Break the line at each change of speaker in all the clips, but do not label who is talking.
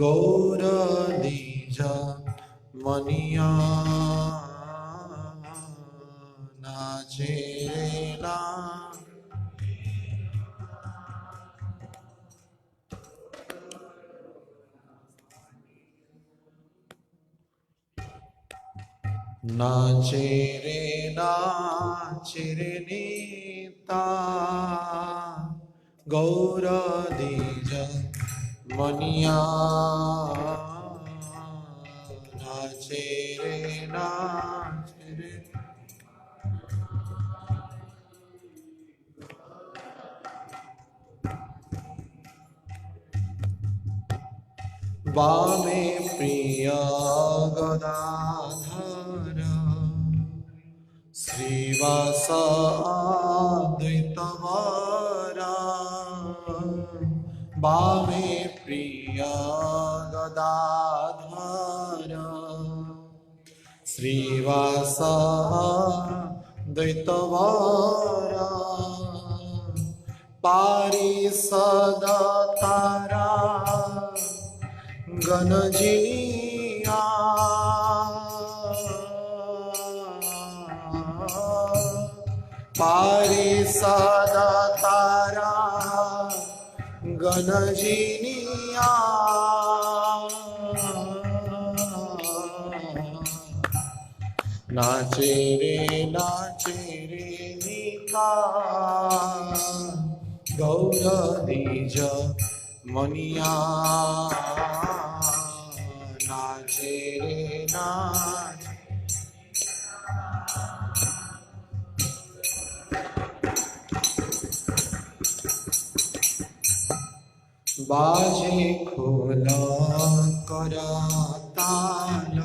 गौर निज मनिया नाचे ना नाचे रे नीता गौर निज मनिया नाचे रे वामे प्रिय गदाधर श्रीवास द्वैतवरा वामे प्रिय गदाधर श्रीवास द्वैतवरा पारिषद तारा गणजिया पारिषद तारा गणजिनिया नाचे रे निका गौर निज मनिया नाचे रे बाजे खोल करताल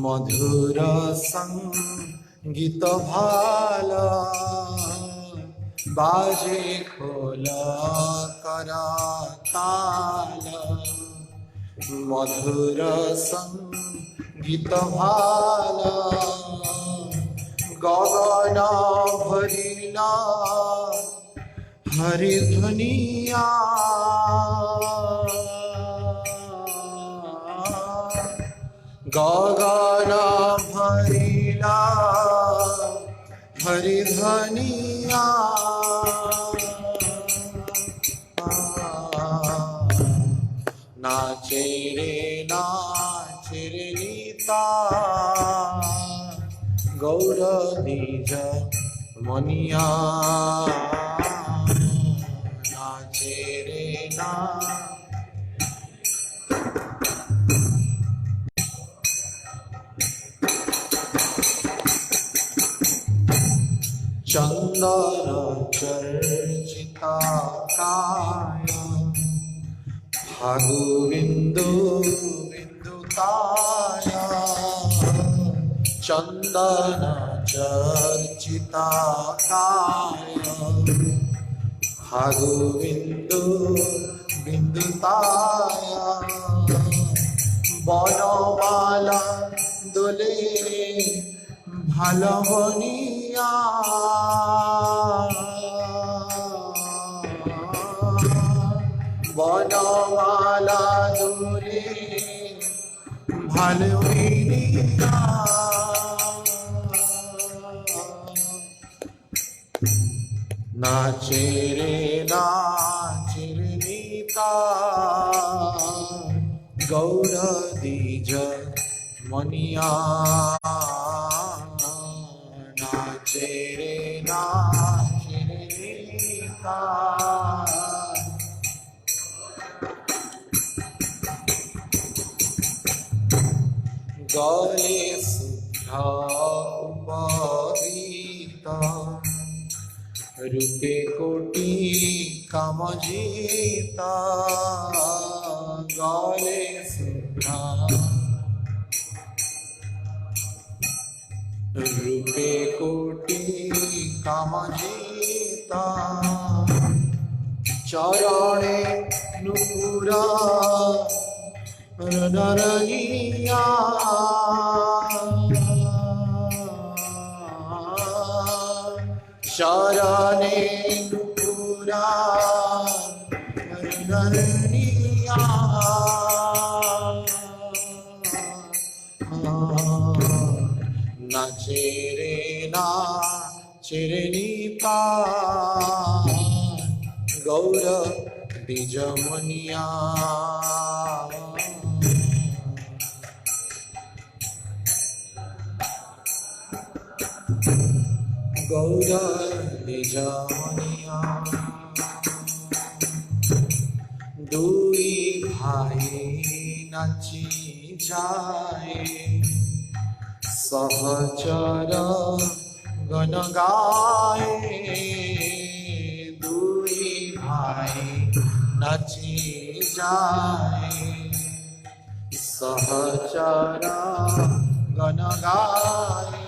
मधुर संगीत भाल बाजे खोल करताल मधुर संगीत भाल गगन भरिला हरि ध्वनिया गगन भरिला हरि ध्वनिया नाचे रे नीता गौर निज मनिया नाचे रे चंदन चर्चिता काय फागु बिंदु बिंदुताया चंदन चर्चिता काय फागु बिंदु बिंदुताया बनमाला दोले भालवनिया बनमाला दोले भालवनिया नाचे रे नीता गौर निज मनिया नाचे रे नीता गले शुभ्र उपवीता रूपे कोटि कामजीता गले शुभ्र रूपे कोटि कामजीता चरणे नुपुरा नरनिया शरणे नुपुरा नरनिया चेरे नीता गौर द्विजमनिया गौर द्विजमनिया दुई भाई नाची जाए सहचर गण गाए दुई भाई नाची जाए सहचर गण गाए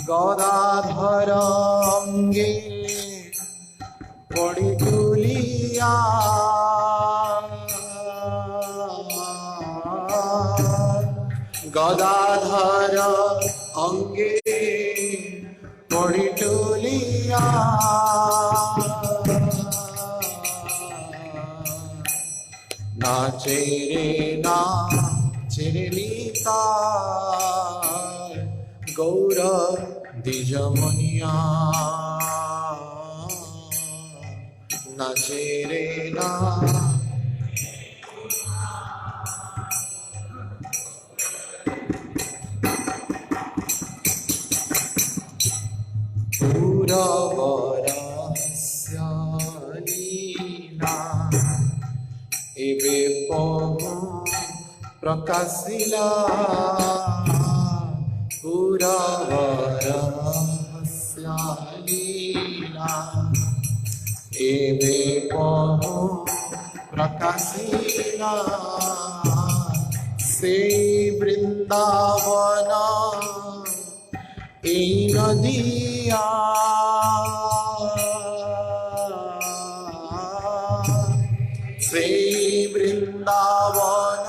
गदाधर अंगे पड़ी तुलिया गदाधर अंगे पड़ी तुलिया नाचे रे नीता गौर द्विजमनिया नाचे रे ना पूरवरस्य लीला एबे प्रकाशिला पूरवरस्य लीला एबे प्रकाशिला से वृंदावन এই নদিয়া সেই বৃন্দাবন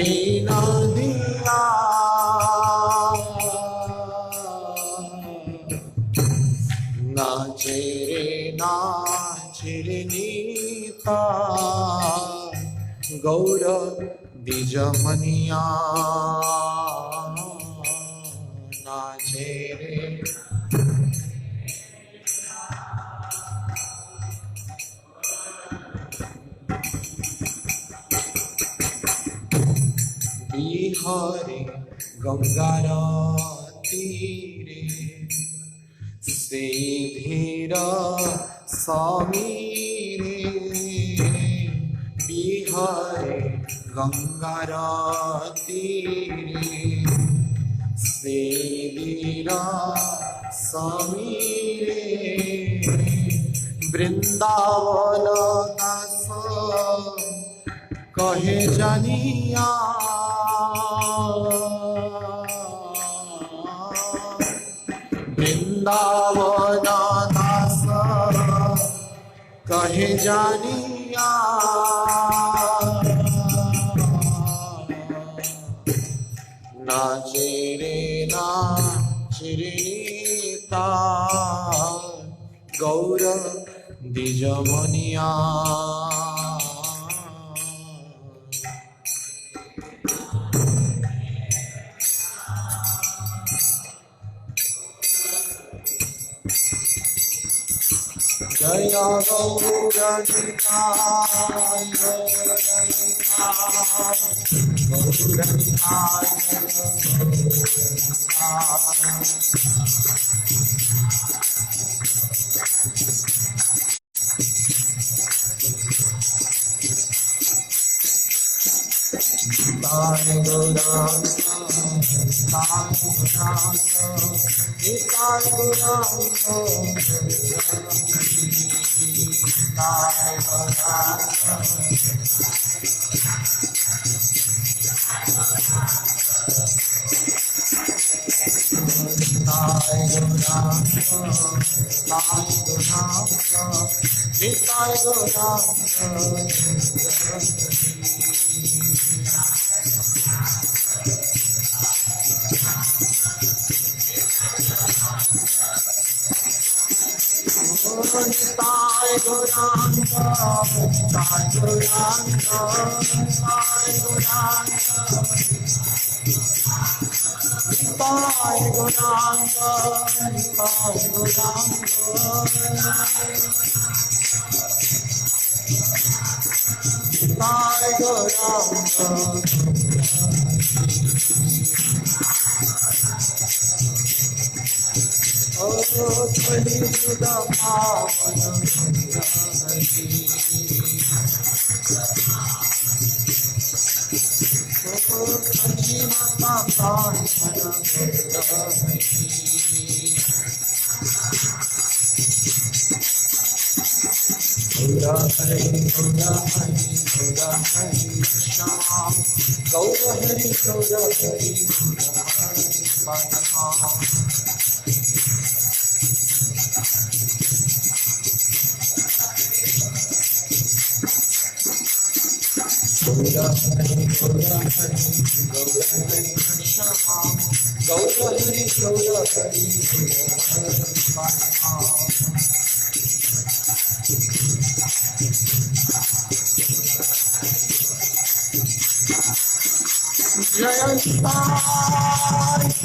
এই নদিয়া নাচে রে নীতা গৌর দ্বিজমনিয়া नाचे रे बिहारी गंगार तीरे से धीर समीरे बिहारी गंगार तीरे सेवीरा समीरे वृंदावन दास कहे जानिया वृंदावन दास कहे जानिया नाचे रे नीता गौर द्विजमनिया जय गौरनिता Nitai Gauranga, Nitai Gauranga, Nitai Gauranga. Oh, Kali Yuga Pavana Hari. Oh, Kali Mata Pavana Hari. Gaura Hari, Gaura Hari, Gaura Hari Sham. Gaura Hari, Gaura Hari, Gaura Hari Padma. Gaura Hari, Gaura Hari, Gaura Hari Sham. Gaura Hari, Gaura Hari, Gaura Hari Padma. Jayanta,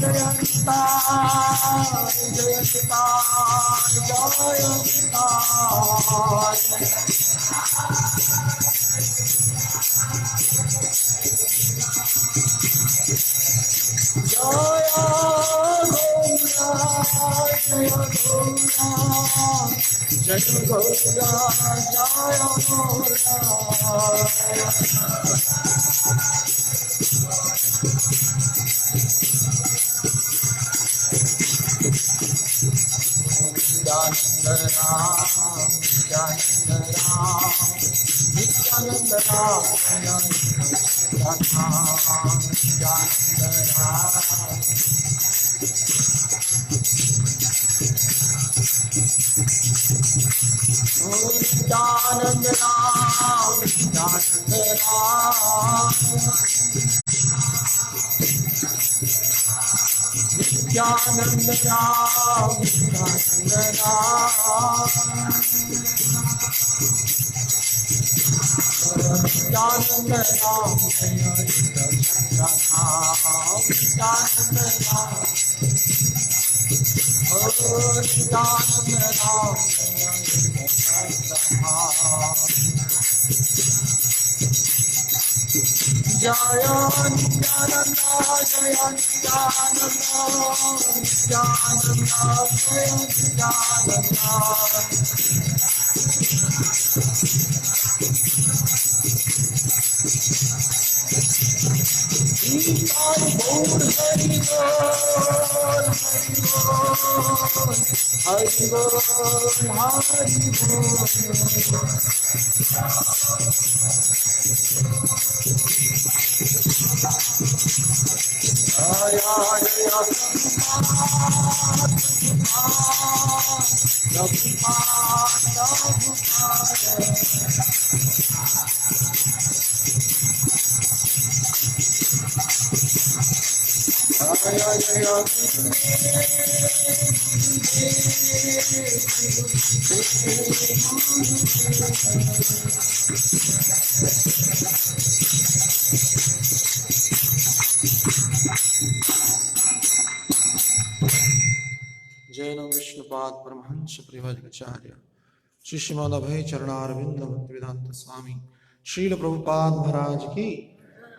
Jayanta, Jayanta, Jayanta. Jaya Gaura, Jaya Gaura, Jaya Gaura, Jaya Nityananda Ram, Nityananda Ram, Nityananda Ram, Nityananda Ram. Nityananda Ram, Nityananda Ram. Nityananda Ram, Nityananda Ram. Nityananda Ram, Nityananda Ram. Nityananda Ram. Oh, Nityananda Ram, Nityananda Ram. Jaya Nityananda, Jaya Nityananda, Nityananda, Jaya Nityananda. Nitai Gaur Hari Bol, Hari Bol, Hari Bol, Hari Bol. Jaya Jaya Prabhupada, Prabhupada. Jaya Jaya Jain Vishnupad Paramhans परिव्राजकाचार्य Shri Shrimad अभय चरणारविंद भक्तिवेदांत स्वामी श्रील प्रभुपाद महाराज की,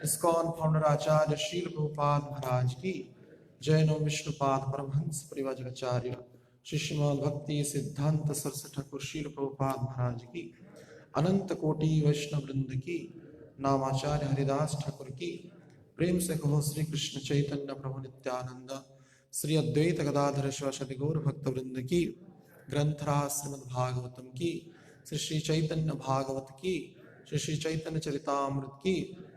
ISKCON founder आचार्य श्रील प्रभुपाद महाराज की, जैन विष्णुपाद परमहंस परिव्राजकाचार्य श्री श्रीमद भक्ति सिद्धांत सरस्वती ठाकुर श्रील प्रभुपाद महाराज की, अनंत कोटि वैष्णव वृंद की, नामाचार्य हरिदास ठाकुर की, प्रेम से कहो श्री कृष्ण चैतन्य प्रभु नित्यानंद, श्री अद्वैत गदाधर शिवासादि गौर भक्त वृंद की, ग्रंथराज श्रीमद् भागवतम की, श्री श्री चैतन्य भागवत की, श्री श्री चैतन्य चरितामृत की,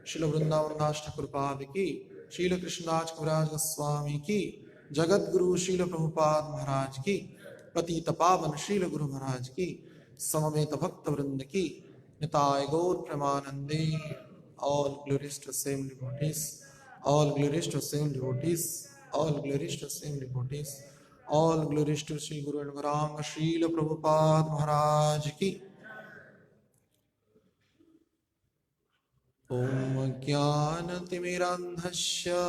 श्रील वृंदावन दास ठाकुर पाद की, श्रील कृष्णदास कविराज गोस्वामी की, जगत गुरु श्रील प्रभुपाद महाराज की, पतित पावन श्रील गुरु महाराज की, समवेत भक्त वृंद की, निताय गौर प्रेमानंदे. All glories to same devotees, all glories to same devotees, all glories to same devotees, all glories to Sri Guru and Gauranga Srila Prabhupada Maharaj ki. Om Jnanatimidandhasya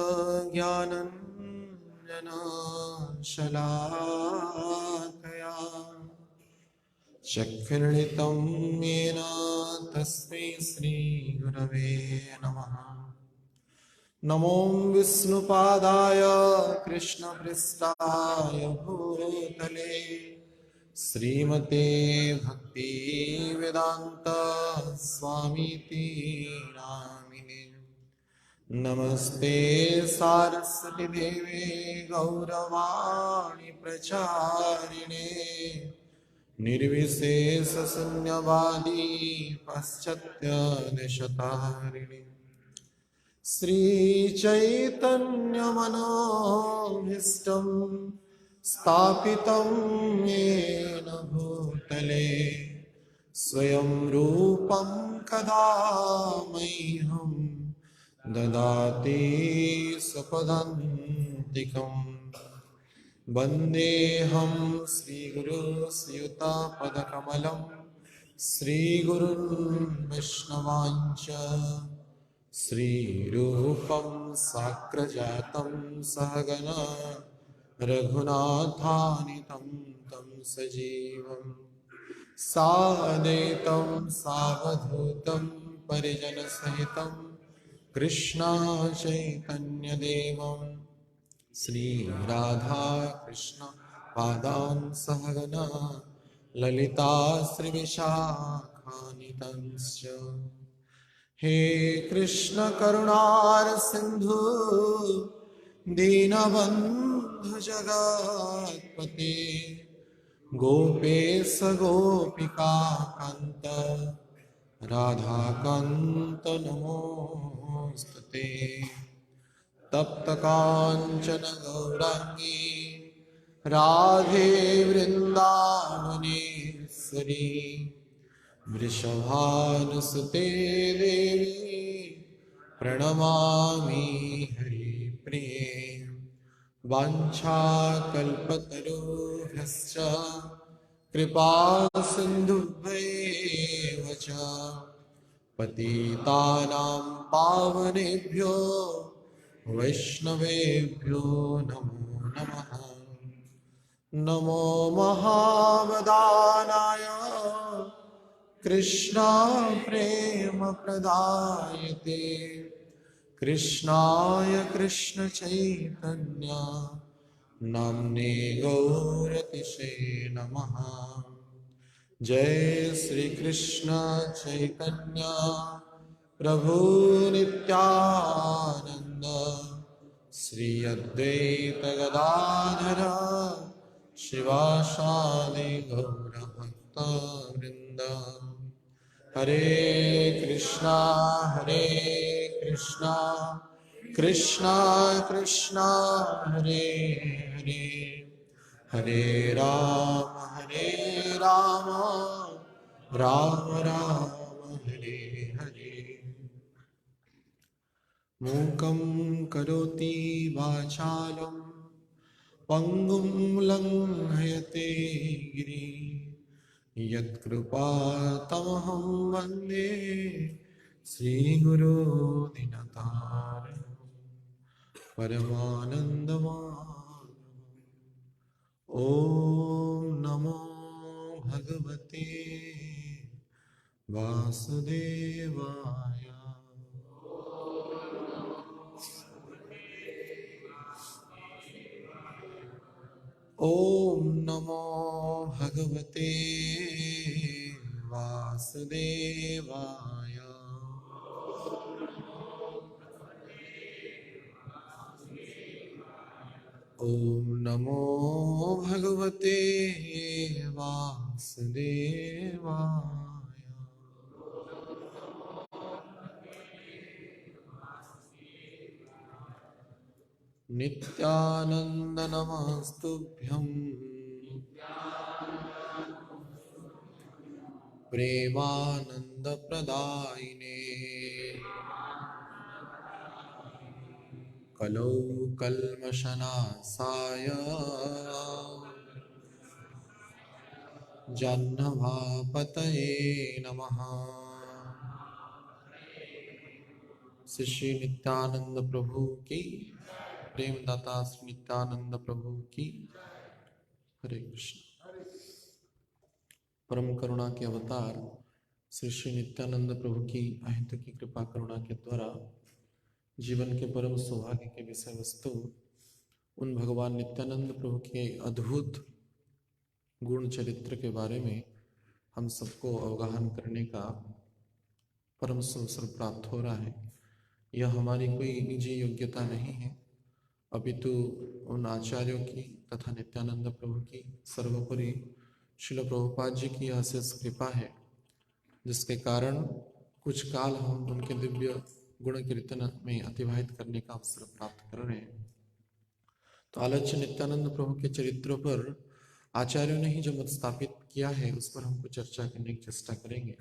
Jnananjana ज्ञानाञ्जनशलाकया चक्षुर्णितं येन तस्मै श्रीगुरवे नमः। नमो विष्णुपादाय कृष्णपृष्ठाय भूतले श्रीमते भक्तिवेदान्त स्वामीति नामिने। नमस्ते सारस्वती देवे गौरवाणी प्रचारिणे निर्विशेष शून्यवादी पाश्चात्य देशतारिणे। श्री चैतन्य मनोभीष्टं स्थापितं येन भूतले स्वयं रूपं कदा मह्यं ददाति स्वपदान्तिकम्। वन्देऽहं श्रीगुरु श्रीयुतापदकमलं श्रीगुरुन् वैष्णवांश्च श्रीरूपं साग्रजातं सहगना रघुनाथान्वितं तं सजीवं साद्वैतं सावधूतं परिजनसहितं कृष्ण चैतन्यदेवं श्रीराधा कृष्ण पादान् सहगना ललिता श्रीविशाखान्वितंश्च। हे कृष्ण करुणार सिंधु दीनबंधु जगत्पते गोपेश गोपिका कांत राधाकांत नमोस्तुते। तप्त कांचन गौरांगी राधे वृंदावनेश्वरी वृषभानुसुते देवी प्रणमामि हरिप्रिये। वाञ्छाकल्पतरुभ्यश्च कृपा सिन्धुभ्येव च पतितानां पावनेभ्यो वैष्णवेभ्यो नमो नमः। नमो महावदानाय कृष्णा प्रेम प्रदायते कृष्णाय कृष्ण चैतन्य नाम्ने गौरतिशे नमः। जय श्री कृष्ण चैतन्य प्रभु नित्यानंद श्री अद्वैत गदाधर शिवासादि गौरभक्तवृंद। हरे कृष्णा कृष्णा कृष्णा हरे हरे हरे राम राम राम हरे हरे। मूकं करोति वाचालं पंगुं लंघयते गिरिं यत्कृपातमहं वन्दे श्रीगुरो दीनतारिणं परमानन्दमाधवम्। ॐ नमो भगवते वासुदेवाय। ॐ नमो भगवते वासुदेवाय। ॐ नमो भगवते वासुदेवाय। नित्यानंद नमस्तुभ्यं प्रेमानंद प्रदायिने कलौ कल्मषनाशाय जह्नवापतये नमः। श्री नित्यानंद प्रभु की प्रेम दाता श्री नित्यानंद प्रभु की। हरे कृष्ण। परम करुणा के अवतार श्री श्री नित्यानंद प्रभु की अहित की कृपा करुणा के द्वारा जीवन के परम सौभाग्य के विषय वस्तु उन भगवान नित्यानंद प्रभु के अद्भुत गुण चरित्र के बारे में हम सबको अवगाहन करने का परम अवसर प्राप्त हो रहा है। यह हमारी कोई निजी योग्यता नहीं है, अपितु उन आचार्यों की तथा नित्यानंद प्रभु की सर्वोपरि श्रील प्रभुपाद जी की यह अशेष कृपा है, जिसके कारण कुछ काल हम उनके दिव्य गुण कीर्तन में अतिवाहित करने का अवसर प्राप्त कर रहे हैं। तो आलच्य नित्यानंद प्रभु के चरित्रों पर आचार्यों ने ही जो मत स्थापित किया है उस पर हमको चर्चा करने की चेष्टा करेंगे।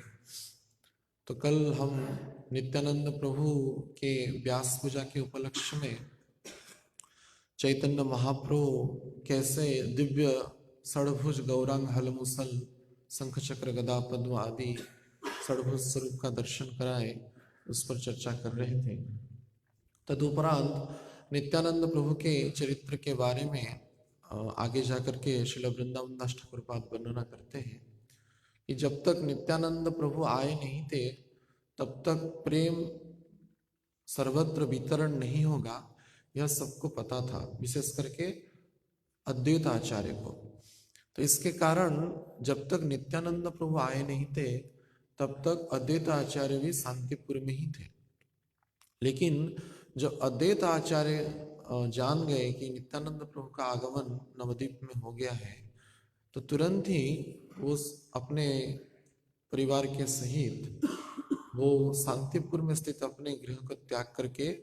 तो कल हम नित्यानंद प्रभु के व्यास पूजा के उपलक्ष्य में चैतन्य महाप्रभु कैसे दिव्य षडभुज गौरांग हलमुसल शंख चक्र गदा पद्म आदि षडभुज स्वरूप का दर्शन कराए, उस पर चर्चा कर रहे थे। तदुपरांत नित्यानंद प्रभु के चरित्र के बारे में आगे जाकर के श्रील वृंदावन दास ठाकुरपाद वर्णना करते हैं कि जब तक नित्यानंद प्रभु आए नहीं थे तब तक प्रेम सर्वत्र वितरण नहीं होगा, यह सबको पता था, विशेष करके अद्वैत आचार्य को। तो इसके कारण जब तक नित्यानंद प्रभु आए नहीं थे तब तक अद्वैत आचार्य भी शांतिपुर में ही थे। लेकिन जब अद्वैत आचार्य जान गए कि नित्यानंद प्रभु का आगमन नवद्वीप में हो गया है, तो तुरंत ही वो अपने परिवार के सहित वो शांतिपुर में स्थित अपने गृह को त्याग करके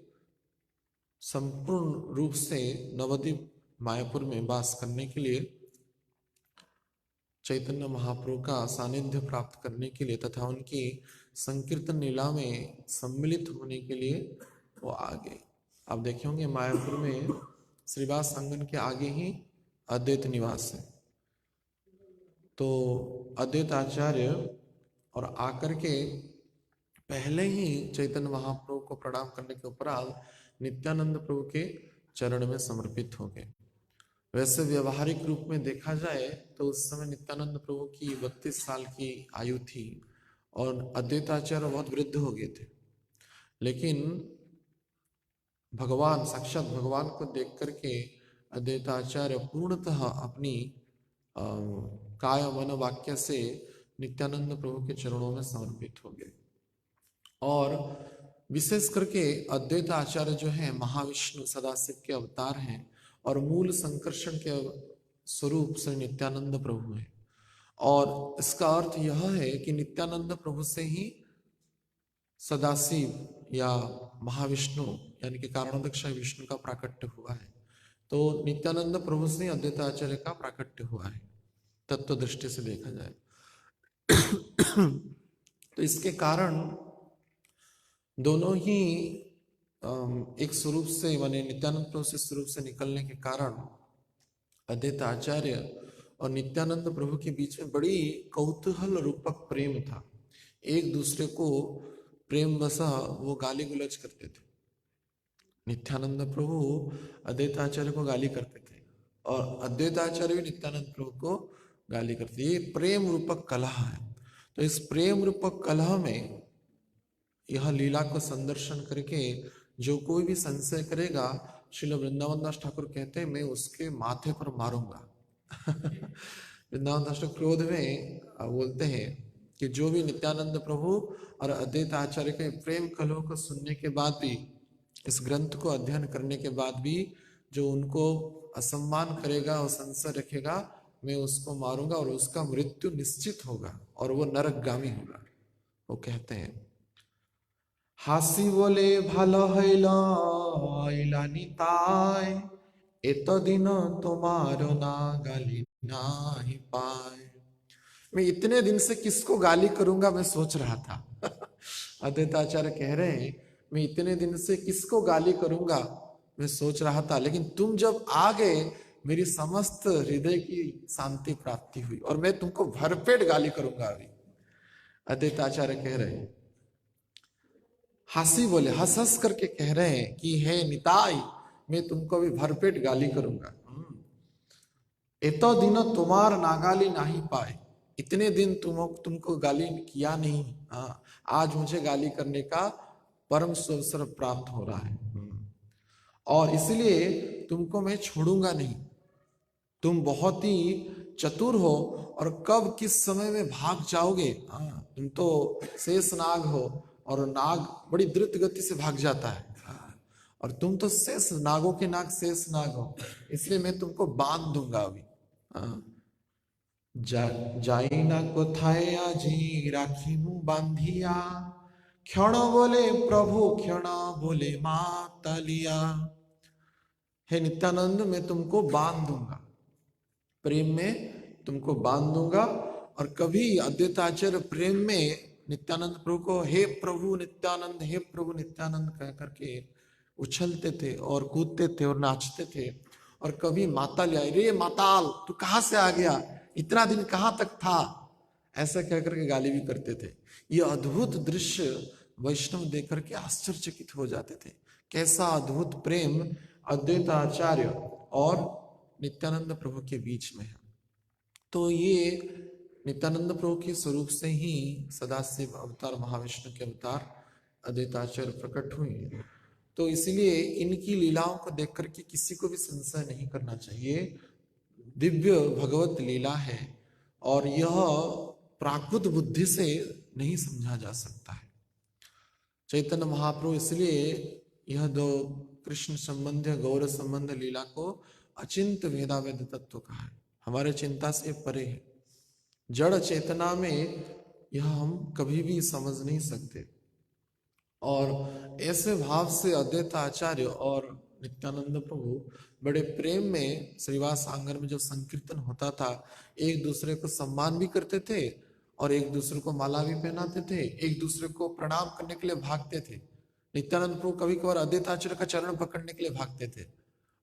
संपूर्ण रूप से नवद्वीप मायापुर में वास करने के लिए, चैतन्य महाप्रभु का सानिध्य प्राप्त करने के लिए तथा उनकी संकीर्तन लीला में सम्मिलित होने के लिए वो आ गए। आप देखे होंगे मायापुर में श्रीवास आंगन के आगे ही अद्वैत निवास है। तो अद्वैत आचार्य और आकर के पहले ही चैतन्य महाप्रभु को प्रणाम करने के उपरांत नित्यानंद प्रभु के चरण में समर्पित हो गए। वैसे व्यवहारिक रूप में देखा जाए तो उस समय नित्यानंद प्रभु की 32 साल की आयु थी और अद्वैताचार्य बहुत वृद्ध हो गए थे। लेकिन भगवान साक्षात भगवान को देख करके अद्वैताचार्य पूर्णतः अपनी काय मन वाक्य से नित्यानंद प्रभु के चरणों में समर्पित हो गए। और विशेष करके अद्वैत आचार्य जो है महाविष्णु सदाशिव के अवतार हैं और मूल संकर्षण के स्वरूप से नित्यानंद प्रभु है। और इसका अर्थ यह है कि नित्यानंद प्रभु से ही सदाशिव या महाविष्णु यानी कि कारणोदक विष्णु का प्राकट्य हुआ है। तो नित्यानंद प्रभु से अद्वैत आचार्य का प्राकट्य हुआ है तत्व दृष्टि से देखा जाए। तो इसके कारण दोनों ही एक स्वरूप से माने नित्यानंद प्रभु से स्वरूप से निकलने के कारण अद्वैत आचार्य और नित्यानंद प्रभु के बीच में बड़ी कौतूहल रूपक प्रेम था। एक दूसरे को प्रेम बसा वो गाली गुलज करते थे। नित्यानंद प्रभु अद्वैत आचार्य को गाली करते थे और अद्वैत आचार्य भी नित्यानंद प्रभु को गाली करते। ये प्रेम रूपक कलह है। तो इस प्रेम रूपक कलह में यह लीला को संदर्शन करके जो कोई भी संशय करेगा, श्रील वृंदावन दास ठाकुर कहते हैं मैं उसके माथे पर मारूंगा। वृंदावन दास ठाकुर क्रोध में बोलते हैं कि जो भी नित्यानंद प्रभु और अद्वैत आचार्य के प्रेम कलह को सुनने के बाद भी, इस ग्रंथ को अध्ययन करने के बाद भी जो उनको असम्मान करेगा और संशय रखेगा, मैं उसको मारूंगा और उसका मृत्यु निश्चित होगा और वो नरकगामी होगा। वो कहते हैं हासी बोले ভালো হইল নিতাই এতদিন তোমার ना गाली नाही पाए। मैं इतने दिन से किसको गाली करूंगा मैं सोच रहा था। अद्वैत आचार्य कह रहे हैं मैं इतने दिन से किसको गाली करूंगा मैं सोच रहा था, लेकिन तुम जब आ गए मेरी समस्त हृदय की शांति प्राप्ति हुई और मैं तुमको भरपेट गाली करूंगा। अभी अद्वैत आचार्य कह रहे हैं, हंसी बोले हंस हंस करके कह रहे हैं कि हे निताई मैं तुमको अभी भरपेट गाली करूंगा। एतो दिन तुम्हार नागाली नहीं पाए, इतने दिन तुमको गाली किया नहीं, हाँ आज मुझे गाली करने का परम अवसर प्राप्त हो रहा है। और इसलिए तुमको मैं छोड़ूंगा नहीं। तुम बहुत ही चतुर हो और कब किस समय में भाग जाओगे। हाँ तुम तो शेष नाग हो और नाग बड़ी द्रुत गति से भाग जाता है। हाँ, और तुम तो शेष नागों के नाग शेष नाग हो, इसलिए मैं तुमको बांध दूंगा अभी। हाँ, যাই না কোথায় আজি রাখিমু বান্ধিয়া, ক্ষণ বলে प्रभु क्षण बोले मातालिया। हे नित्यानंद मैं तुमको बांध दूंगा, प्रेम में तुमको बांध दूंगा। और कभी अद्वैताचार्य प्रेम में नित्यानंद प्रभु को हे प्रभु नित्यानंद, हे प्रभु नित्यानंद कह करके उछलते थे और कूदते थे और नाचते थे। और कभी माताल, रे माताल तू कहां से आ गया, इतना दिन कहां तक था, ऐसा कह करके गाली भी करते थे। ये अद्भुत दृश्य वैष्णव देख करके आश्चर्यचकित हो जाते थे। कैसा अद्भुत प्रेम अद्वैताचार्य और नित्यानंद प्रभु के बीच में है। तो ये नित्यानंद प्रभु के स्वरूप से ही सदाशिव अवतार, महाविष्णु के अवतार अद्वैताचार्य प्रकट हुए। तो इसलिए इनकी लीलाओं को देख करके किसी को भी संशय नहीं करना चाहिए। दिव्य भगवत लीला है और यह प्राकृत बुद्धि से नहीं समझा जा सकता है। चैतन्य महाप्रभु इसलिए यह दो कृष्ण संबंध गौर संबंध लीला को अचिंत वेदावेद तत्व कहा है। हमारे चिंता से परे है। जड़ चेतना में यह हम कभी भी समझ नहीं सकते। और ऐसे भाव से अद्वैत आचार्य और नित्यानंद प्रभु बड़े प्रेम में श्रीवास आंगन में जब संकीर्तन होता था, एक दूसरे को सम्मान भी करते थे और एक दूसरे को माला भी पहनाते थे, एक दूसरे को प्रणाम करने के लिए भागते थे। नित्यानंद प्रभु कभी कभार अद्वैत आचार्य का चरण पकड़ने के लिए भागते थे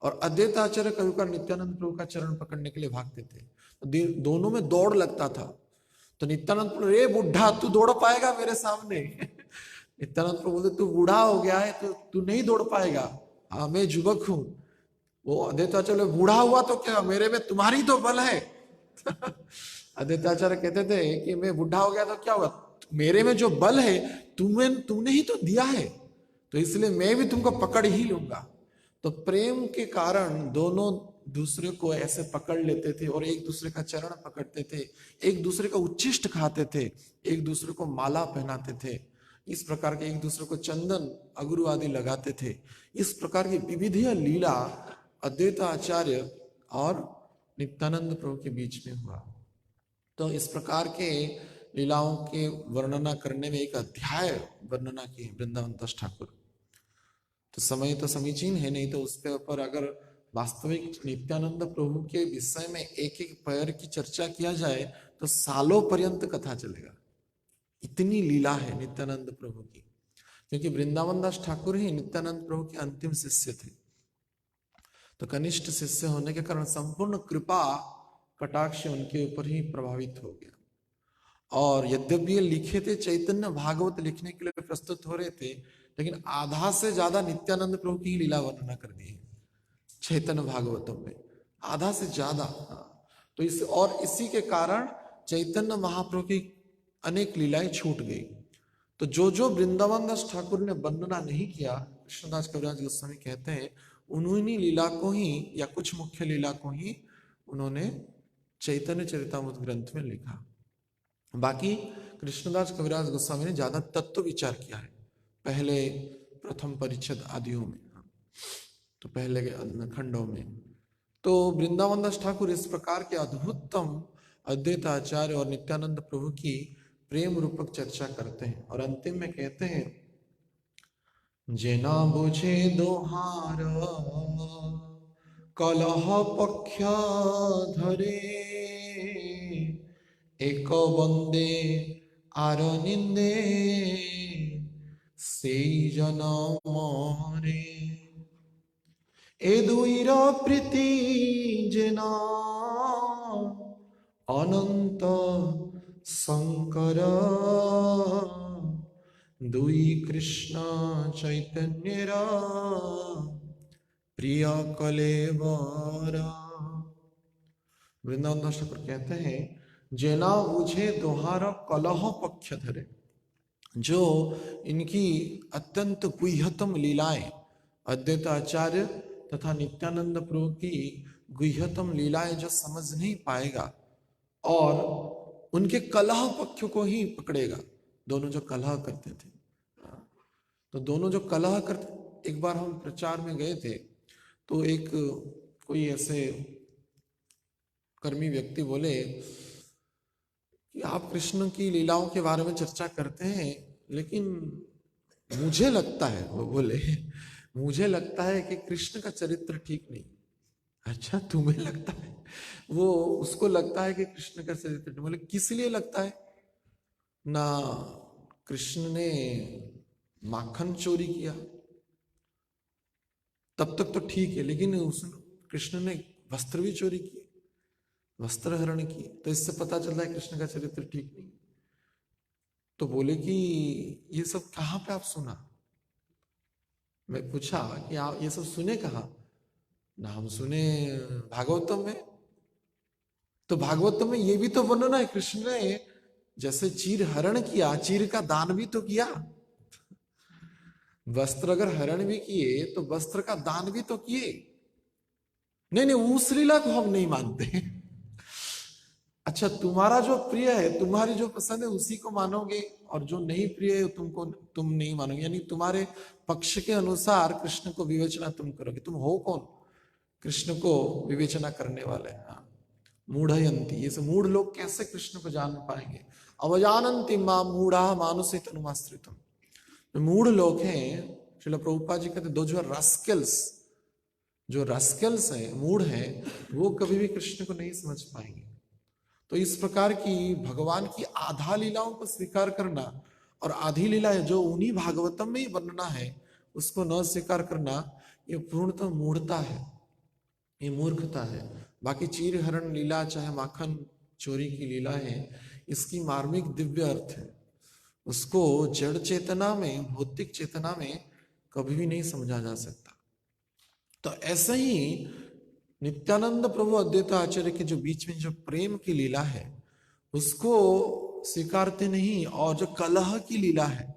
और अद्वैत आचार्य कभी कभार नित्यानंद प्रभु का चरण पकड़ने के लिए भागते थे। तो दोनों में दौड़ लगता था। तो नित्यानंद प्रभु, रे बुढ़ा तू दौड़ पाएगा मेरे सामने? नित्यानंद प्रभु बोलते तू बूढ़ा हो गया है तो तू नहीं दौड़ पाएगा, हाँ मैं युवक हूं। वो अद्वैताचार्य बूढ़ा हुआ तो क्या, मेरे में तुम्हारी तो बल है। अद्वैताचार्य कहते थे कि मैं बूढ़ा हो गया तो क्या हुआ, मेरे में जो बल है तुमने ही तो दिया है, तो इसलिए मैं भी तुमको पकड़ ही लूंगा। तो प्रेम के कारण दोनों दूसरे को ऐसे पकड़ लेते थे और एक दूसरे का चरण पकड़ते थे, एक दूसरे का उच्छिष्ट खाते थे, एक दूसरे को माला पहनाते थे, इस प्रकार के एक दूसरे को चंदन अगुरु आदि लगाते थे। इस प्रकार की विविधीय लीला अद्वैत आचार्य और नित्यानंद प्रभु के बीच में हुआ। तो इस प्रकार के लीलाओं के वर्णना करने में एक अध्याय वर्णना की वृंदावन दास ठाकुर। तो समय तो समीचीन है नहीं, तो उसके ऊपर अगर वास्तविक नित्यानंद प्रभु के विषय में एक एक पैर की चर्चा किया जाए तो सालों पर्यंत कथा चलेगा। इतनी लीला है नित्यानंद प्रभु की, क्योंकि वृंदावन दास ठाकुर ही नित्यानंद प्रभु के अंतिम शिष्य थे। तो कनिष्ठ शिष्य होने के कारण संपूर्ण कृपा कटाक्ष उनके ऊपर ही प्रभावित हो गया। और यद्यपि ये लिखे थे, चैतन्य भागवत लिखने के लिए प्रस्तुत हो रहे थे, लेकिन आधा से ज्यादा नित्यानंद प्रभु की लीला वर्णना कर दी है चैतन्य भागवतों में, आधा से ज्यादा। तो इसी के कारण चैतन्य महाप्रभु की अनेक लीलाएं छूट गई। तो जो वृंदावन दास ठाकुर ने वर्णना नहीं किया, कृष्णदास कविराज गोस्वामी कहते हैं उन्होंने लीला को ही या कुछ मुख्य लीला को ही उन्होंने चैतन्य चरितामृत ग्रंथ में लिखा। बाकी कृष्णदास कविराज गोस्वामी ने ज्यादा तत्व विचार किया है पहले प्रथम परिच्छेद आदियों में, तो पहले के खंडों में। तो वृंदावन दास ठाकुर इस प्रकार के अद्भुतम अद्वैत आचार्य और नित्यानंद प्रभु की प्रेम रूपक चर्चा करते हैं और अंतिम में कहते हैं, जेना बुझे दोहार कलह पक्ष धरे, एक बंदे आर निंदे से जन मरे। ए दुईर प्रीति जेना अनंत शंकर, दुई कृष्ण चैतन्यर प्रिय कलेवरा। वृंदावन दास ठाकुर कहते हैं, जेना बुझे दोहार कलह पक्ष धरे। जो इनकी अत्यंत गुह्यतम लीलाएं, अद्वैत आचार्य तथा नित्यानंद प्रभु की गुह्यतम लीलाएं जो समझ नहीं पाएगा और उनके कलह पक्ष को ही पकड़ेगा। दोनों जो कलह करते थे, तो दोनों जो कलह करते, एक बार हम प्रचार में गए थे तो एक कोई ऐसे कर्मी व्यक्ति बोले कि आप कृष्ण की लीलाओं के बारे में चर्चा करते हैं, लेकिन मुझे लगता है, वो बोले मुझे लगता है कि कृष्ण का चरित्र ठीक नहीं। अच्छा, तुम्हें लगता है? वो उसको लगता है कि कृष्ण का चरित्र ठीक। बोले किस लिए लगता है? ना कृष्ण ने माखन चोरी किया, तब तक तो ठीक है, लेकिन उस कृष्ण ने वस्त्र भी चोरी किए, वस्त्र हरण की, तो इससे पता चलता है कृष्ण का चरित्र ठीक नहीं। तो बोले कि ये सब कहाँ पे आप सुना? मैं पूछा कि आप ये सब सुने कहाँ? ना हम सुने भागवतम में। तो भागवतम में ये भी तो वर्णन है, कृष्ण ने जैसे चीर हरण किया, चीर का दान भी तो किया। वस्त्र अगर हरण भी किए तो वस्त्र का दान भी तो किए। नहीं नहीं, उस लीला को हम नहीं मानते। अच्छा, तुम्हारा जो प्रिय है, तुम्हारी जो पसंद है उसी को मानोगे, और जो नहीं प्रिय है तुम नहीं मानोगे। यानी तुम्हारे पक्ष के अनुसार कृष्ण को विवेचना तुम करोगे। तुम हो कौन कृष्ण को विवेचना करने वाले? हाँ, मूढ़यंती, ये सब मूढ़ लोग कैसे कृष्ण को जान पाएंगे? अवजानंति मां मूढ़ा मानुषे तनुमाश्रितम। मूढ़ लोग हैं, श्रील प्रभुपाद जी कहते, दो जो रस्कल्स हैं, मूढ़ हैं, वो कभी भी कृष्ण को नहीं समझ पाएंगे। तो इस प्रकार की भगवान की आधा लीलाओं को स्वीकार करना और आधी लीला जो उन्हीं भागवतम में ही वर्णना है उसको न स्वीकार करना, ये पूर्णतः मूढ़ता है, ये मूर्खता है। बाकी चीर हरण लीला, चाहे माखन चोरी की लीला है, इसकी मार्मिक दिव्य अर्थ है, उसको जड़ चेतना में, भौतिक चेतना में कभी भी नहीं समझा जा सकता। तो ऐसा ही नित्यानंद प्रभु अद्वैत आचार्य के जो बीच में जो प्रेम की लीला है उसको स्वीकारते नहीं, और जो कलह की लीला है,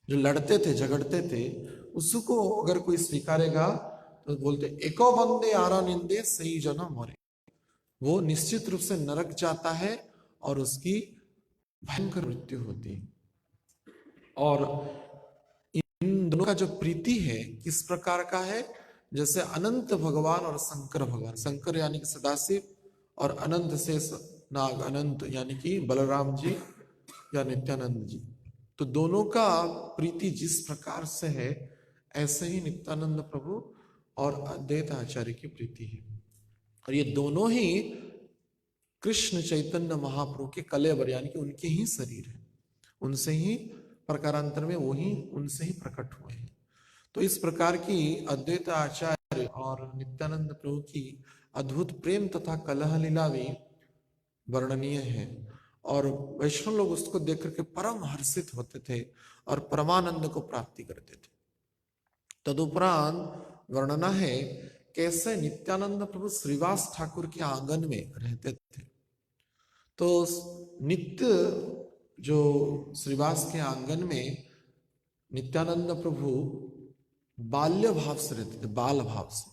जो लड़ते थे झगड़ते थे, उसको अगर कोई स्वीकारेगा तो बोलते एको बंदे आरा निंदे सही जन्म मोरे। वो निश्चित रूप से नरक जाता है और उसकी भयंकर मृत्यु होती है। और इन दोनों का जो प्रीति है किस प्रकार का है? जैसे अनंत भगवान और शंकर भगवान, शंकर यानी कि सदाशिव, और अनंत से नाग अनंत यानी कि बलराम जी या नित्यानंद जी। तो दोनों का प्रीति जिस प्रकार से है, ऐसे ही नित्यानंद प्रभु और अद्वैत आचार्य की प्रीति है। और ये दोनों ही कृष्ण चैतन्य महाप्रभु के कलेवर, यानी कि उनके ही शरीर है, उनसे ही प्रकारांतर में वही उनसे ही प्रकट हुए हैं। तो इस प्रकार की अद्वैत आचार्य और नित्यानंद प्रभु की अद्भुत प्रेम तथा कलह लीला भी वर्णनीय है, और वैष्णव लोग उसको देख करके परम हर्षित होते थे और परमानंद को प्राप्ति करते थे। तदुपरांत वर्णना है कैसे नित्यानंद प्रभु श्रीवास ठाकुर के आंगन में रहते थे। तो नित्य जो श्रीवास के आंगन में नित्यानंद प्रभु बाल्य भाव से रहते थे, बाल भाव से।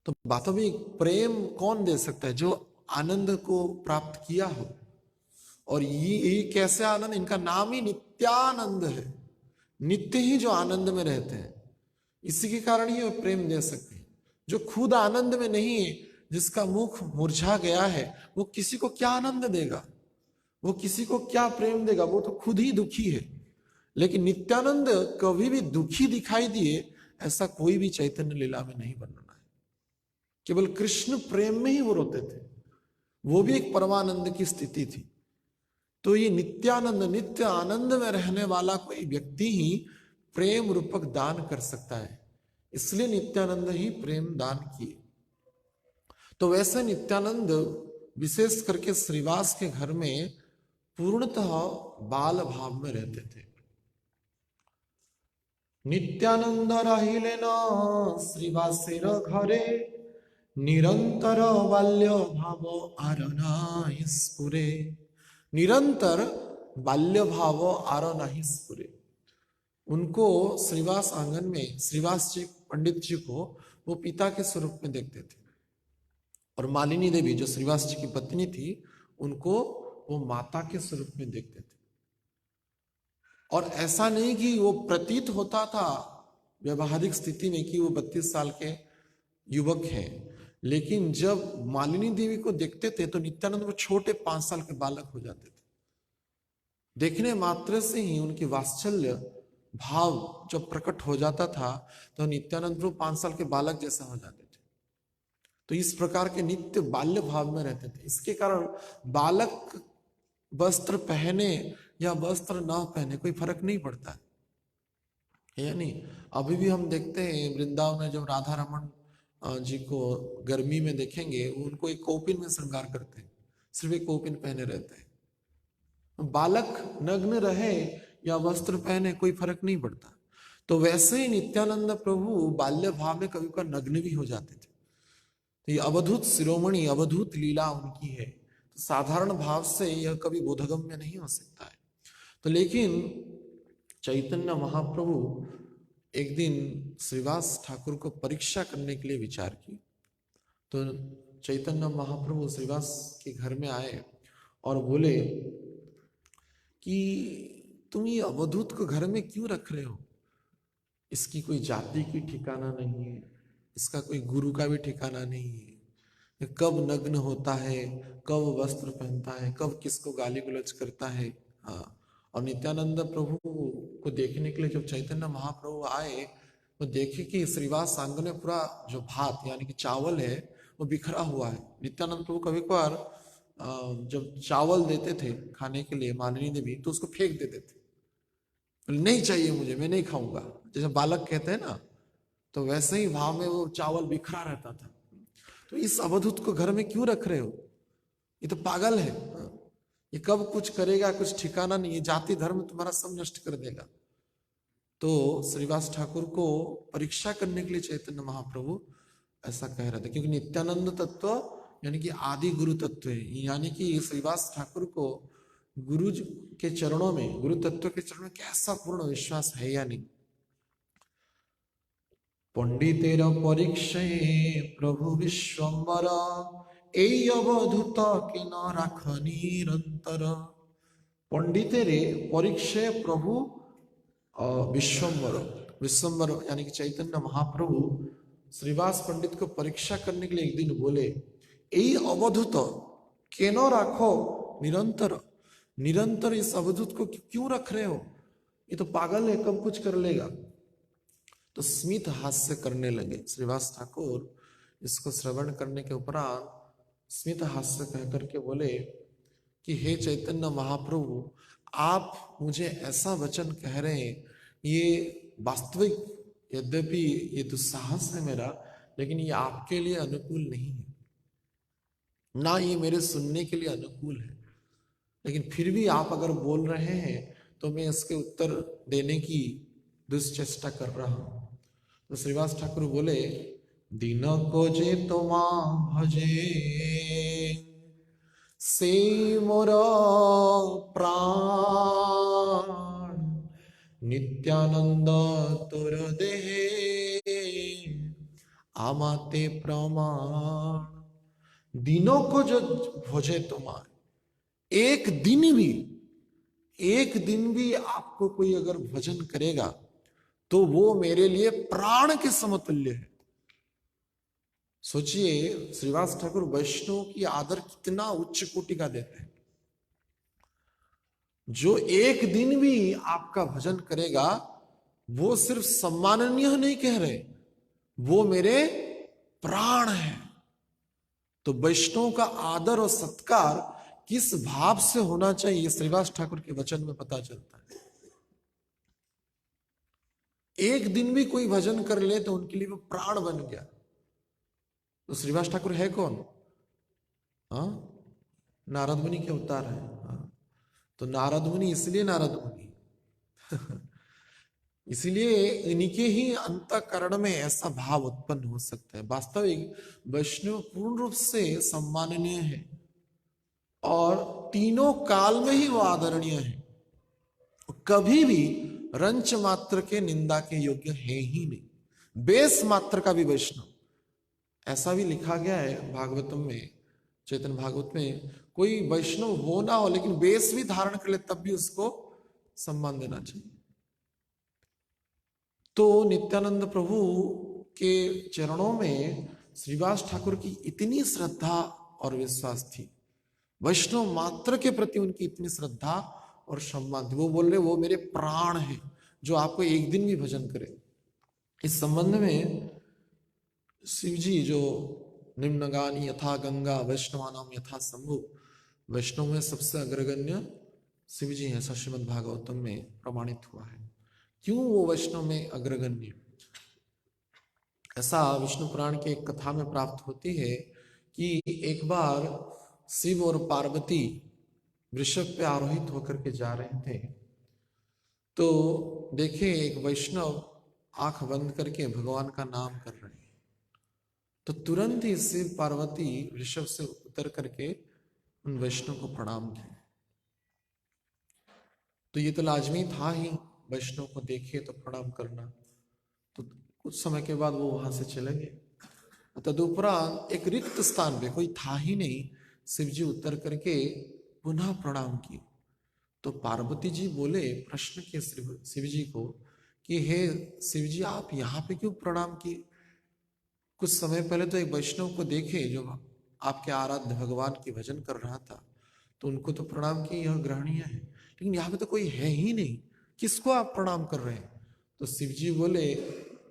तो वास्तविक प्रेम कौन दे सकता है? जो आनंद को प्राप्त किया हो। और ये कैसे आनंद? इनका नाम ही नित्यानंद है, नित्य ही जो आनंद में रहते हैं, इसी के कारण ही वो प्रेम दे सकते हैं। जो खुद आनंद में नहीं है, जिसका मुख मुरझा गया है, वो किसी को क्या आनंद देगा? वो किसी को क्या प्रेम देगा? वो तो खुद ही दुखी है। लेकिन नित्यानंद कभी भी दुखी दिखाई दिए ऐसा कोई भी चैतन्य लीला में नहीं वर्णना है। केवल कृष्ण प्रेम में ही वो रोते थे, वो भी एक परमानंद की स्थिति थी। तो ये नित्यानंद, नित्य आनंद में रहने वाला कोई व्यक्ति ही प्रेम रूपक दान कर सकता है, इसलिए नित्यानंद ही प्रेम दान किए। तो वैसे नित्यानंद विशेष करके श्रीवास के घर में पूर्णतः बाल भाव में रहते थे। नित्यानंद रहिले न श्रीवासेर घरे निरंतर बाल्य भाव आर नाही स्फुरे। निरंतर बाल्य भाव आर नहीं स्फुरे। उनको श्रीवास आंगन में श्रीवास जी पंडित जी को वो पिता के स्वरूप में देखते थे, और मालिनी देवी जो श्रीवास जी की पत्नी थी उनको वो माता के स्वरूप में देखते थे। और ऐसा नहीं कि वो प्रतीत होता था व्यवहारिक स्थिति में कि वो 32 साल के युवक हैं, लेकिन जब मालिनी देवी को देखते थे तो नित्यानंद वो छोटे 5 साल के बालक हो जाते थे। देखने मात्र से ही उनकी वात्सल्य भाव जब प्रकट हो जाता था तो नित्यानंद वो 5 साल के बालक जैसा हो जाते थे। तो इस प्रकार के नित्य बाल्य भाव में रहते थे। इसके कारण बालक वस्त्र पहने या वस्त्र ना पहने कोई फर्क नहीं पड़ता है, यानी अभी भी हम देखते हैं वृंदावन में जब राधा रमन जी को गर्मी में देखेंगे उनको एक कौपिन में श्रृंगार करते हैं, सिर्फ एक कौपिन पहने रहते हैं। बालक नग्न रहे या वस्त्र पहने कोई फर्क नहीं पड़ता। तो वैसे ही नित्यानंद प्रभु बाल्य भाव में कभी कभी नग्न भी हो जाते थे। तो ये अवधूत शिरोमणि अवधूत लीला उनकी है, तो साधारण भाव से यह कभी बोधगम्य नहीं हो सकता है। तो लेकिन चैतन्य महाप्रभु एक दिन श्रीवास ठाकुर को परीक्षा करने के लिए विचार की। तो चैतन्य महाप्रभु श्रीवास के घर में आए और बोले कि तुम ये अवधूत को घर में क्यों रख रहे हो? इसकी कोई जाति की ठिकाना नहीं है, इसका कोई गुरु का भी ठिकाना नहीं है, ये कब नग्न होता है, कब वस्त्र पहनता है, कब किसको गाली गलौज करता है। हाँ, और नित्यानंद प्रभु को देखने के लिए जब चैतन्य महाप्रभु आए तो देखे कि श्रीवास आंगन में पूरा जो भात यानी कि चावल है वो बिखरा हुआ है। नित्यानंद प्रभु कभी कभार जब चावल देते थे खाने के लिए मालिनी देवी तो उसको फेंक देते थे, नहीं चाहिए मुझे, मैं नहीं खाऊंगा, जैसे बालक कहते हैं ना, तो वैसे ही भाव में वो चावल बिखरा रहता था। तो इस अवधूत को घर में क्यों रख रहे हो? ये तो पागल है, ये कब कुछ करेगा कुछ ठिकाना नहीं है, जाति धर्म तुम्हारा सब नष्ट कर देगा। तो श्रीवास ठाकुर को परीक्षा करने के लिए चैतन्य महाप्रभु ऐसा कह रहे थे, क्योंकि नित्यानंद तत्व यानी कि आदि गुरु तत्व है, यानी कि श्रीवास ठाकुर को गुरु के चरणों में, गुरु तत्व के चरणों में कैसा पूर्ण विश्वास है या नहीं। पंडितेर परीक्षे प्रभु विश्वम्बर এই অবধূত কেন রাখ নিরন্তর। पंडितेरे परीक्षे प्रभु विश्वम्बर, विश्वम्बर यानी कि चैतन्य महाप्रभु श्रीवास पंडित को परीक्षा करने के लिए एक दिन बोले এই अवधूत केन राखो निरंतर, निरंतर इस अवधूत को क्यों रख रहे हो, ये तो पागल है, कब कुछ कर लेगा। तो स्मित हास्य करने लगे। श्रीवास ठाकुर इसको श्रवण करने के उपरांत स्मित हास्य कह करके बोले कि हे चैतन्य महाप्रभु, आप मुझे ऐसा वचन कह रहे हैं, ये वास्तविक यद्यपि ये दुस्साहस है मेरा, लेकिन ये आपके लिए अनुकूल नहीं है, ना ये मेरे सुनने के लिए अनुकूल है, लेकिन फिर भी आप अगर बोल रहे हैं तो मैं इसके उत्तर देने की दुष्चेष्टा कर रहा हूं। तो श्रीवास ठाकुर बोले दिन को जे तोमा भजे से मोर प्राण नित्यानंद तोर देहे आमाते प्रमाण। दिनों को जो भोजे तुम्हार, एक दिन भी आपको कोई अगर भजन करेगा तो वो मेरे लिए प्राण के समतुल्य है। सोचिए श्रीवास ठाकुर वैष्णव की आदर कितना उच्च कोटि का देते हैं। जो एक दिन भी आपका भजन करेगा वो सिर्फ सम्माननीय नहीं कह रहे, वो मेरे प्राण है। तो वैष्णव का आदर और सत्कार किस भाव से होना चाहिए श्रीवास ठाकुर के वचन में पता चलता है। एक दिन भी कोई भजन कर ले तो उनके लिए वो प्राण बन गया। तो श्रीवास ठाकुर है कौन? हाँ, नारद मुनि के अवतार है। हाँ, तो नारद मुनि इसलिए नारद मुनि इसलिए इनके ही अंतःकरण में ऐसा भाव उत्पन्न हो सकता है। वास्तविक वैष्णव पूर्ण रूप से सम्माननीय है और तीनों काल में ही वो आदरणीय है, कभी भी रंच मात्र के निंदा के योग्य है ही नहीं। बेस मात्र का भी वैष्णव, ऐसा भी लिखा गया है भागवतम में, चैतन्य भागवत में, कोई वैष्णव हो ना हो लेकिन बेस भी धारण कर ले तब भी उसको सम्मान देना चाहिए। तो नित्यानंद प्रभु के चरणों में श्रीवास ठाकुर की इतनी श्रद्धा और विश्वास थी, वैष्णव मात्र के प्रति उनकी इतनी श्रद्धा और सम्मान थी। वो बोल रहे वो मेरे प्राण है जो आपको एक दिन भी भजन करे। इस संबंध में शिव जी जो निम्नगानी यथा गंगा वैष्णवानाम यथा शंभु, वैष्णव में सबसे अग्रगण्य शिव जी हैं, ऐसा श्रीमद् भागवतम में प्रमाणित हुआ है। क्यों वो वैष्णव में अग्रगण्य? ऐसा विष्णु पुराण के एक कथा में प्राप्त होती है कि एक बार शिव और पार्वती वृषभ पे आरोहित होकर के जा रहे थे, तो देखे एक वैष्णव आंख बंद करके भगवान का नाम कर रहे हैं। तो तुरंत ही शिव पार्वती वृषभ से उतर करके उन वैष्णव को प्रणाम किया। तो ये तो लाजमी था ही, वैष्णव को देखे तो प्रणाम करना। तो कुछ समय के बाद वो वहां से चले गए। तदुपरांत एक रिक्त स्थान पे कोई था ही नहीं, शिव जी उतर करके पुनः प्रणाम किए। तो पार्वती जी बोले, प्रश्न किए शिव जी को कि हे शिव जी, आप यहाँ पे क्यों प्रणाम किए? कुछ समय पहले तो एक वैष्णव को देखे जो आपके आराध्य भगवान की भजन कर रहा था, तो उनको तो प्रणाम किए, यह ग्रहणीय है, लेकिन यहाँ पे तो कोई है ही नहीं, किसको आप प्रणाम कर रहे हैं? तो शिव जी बोले,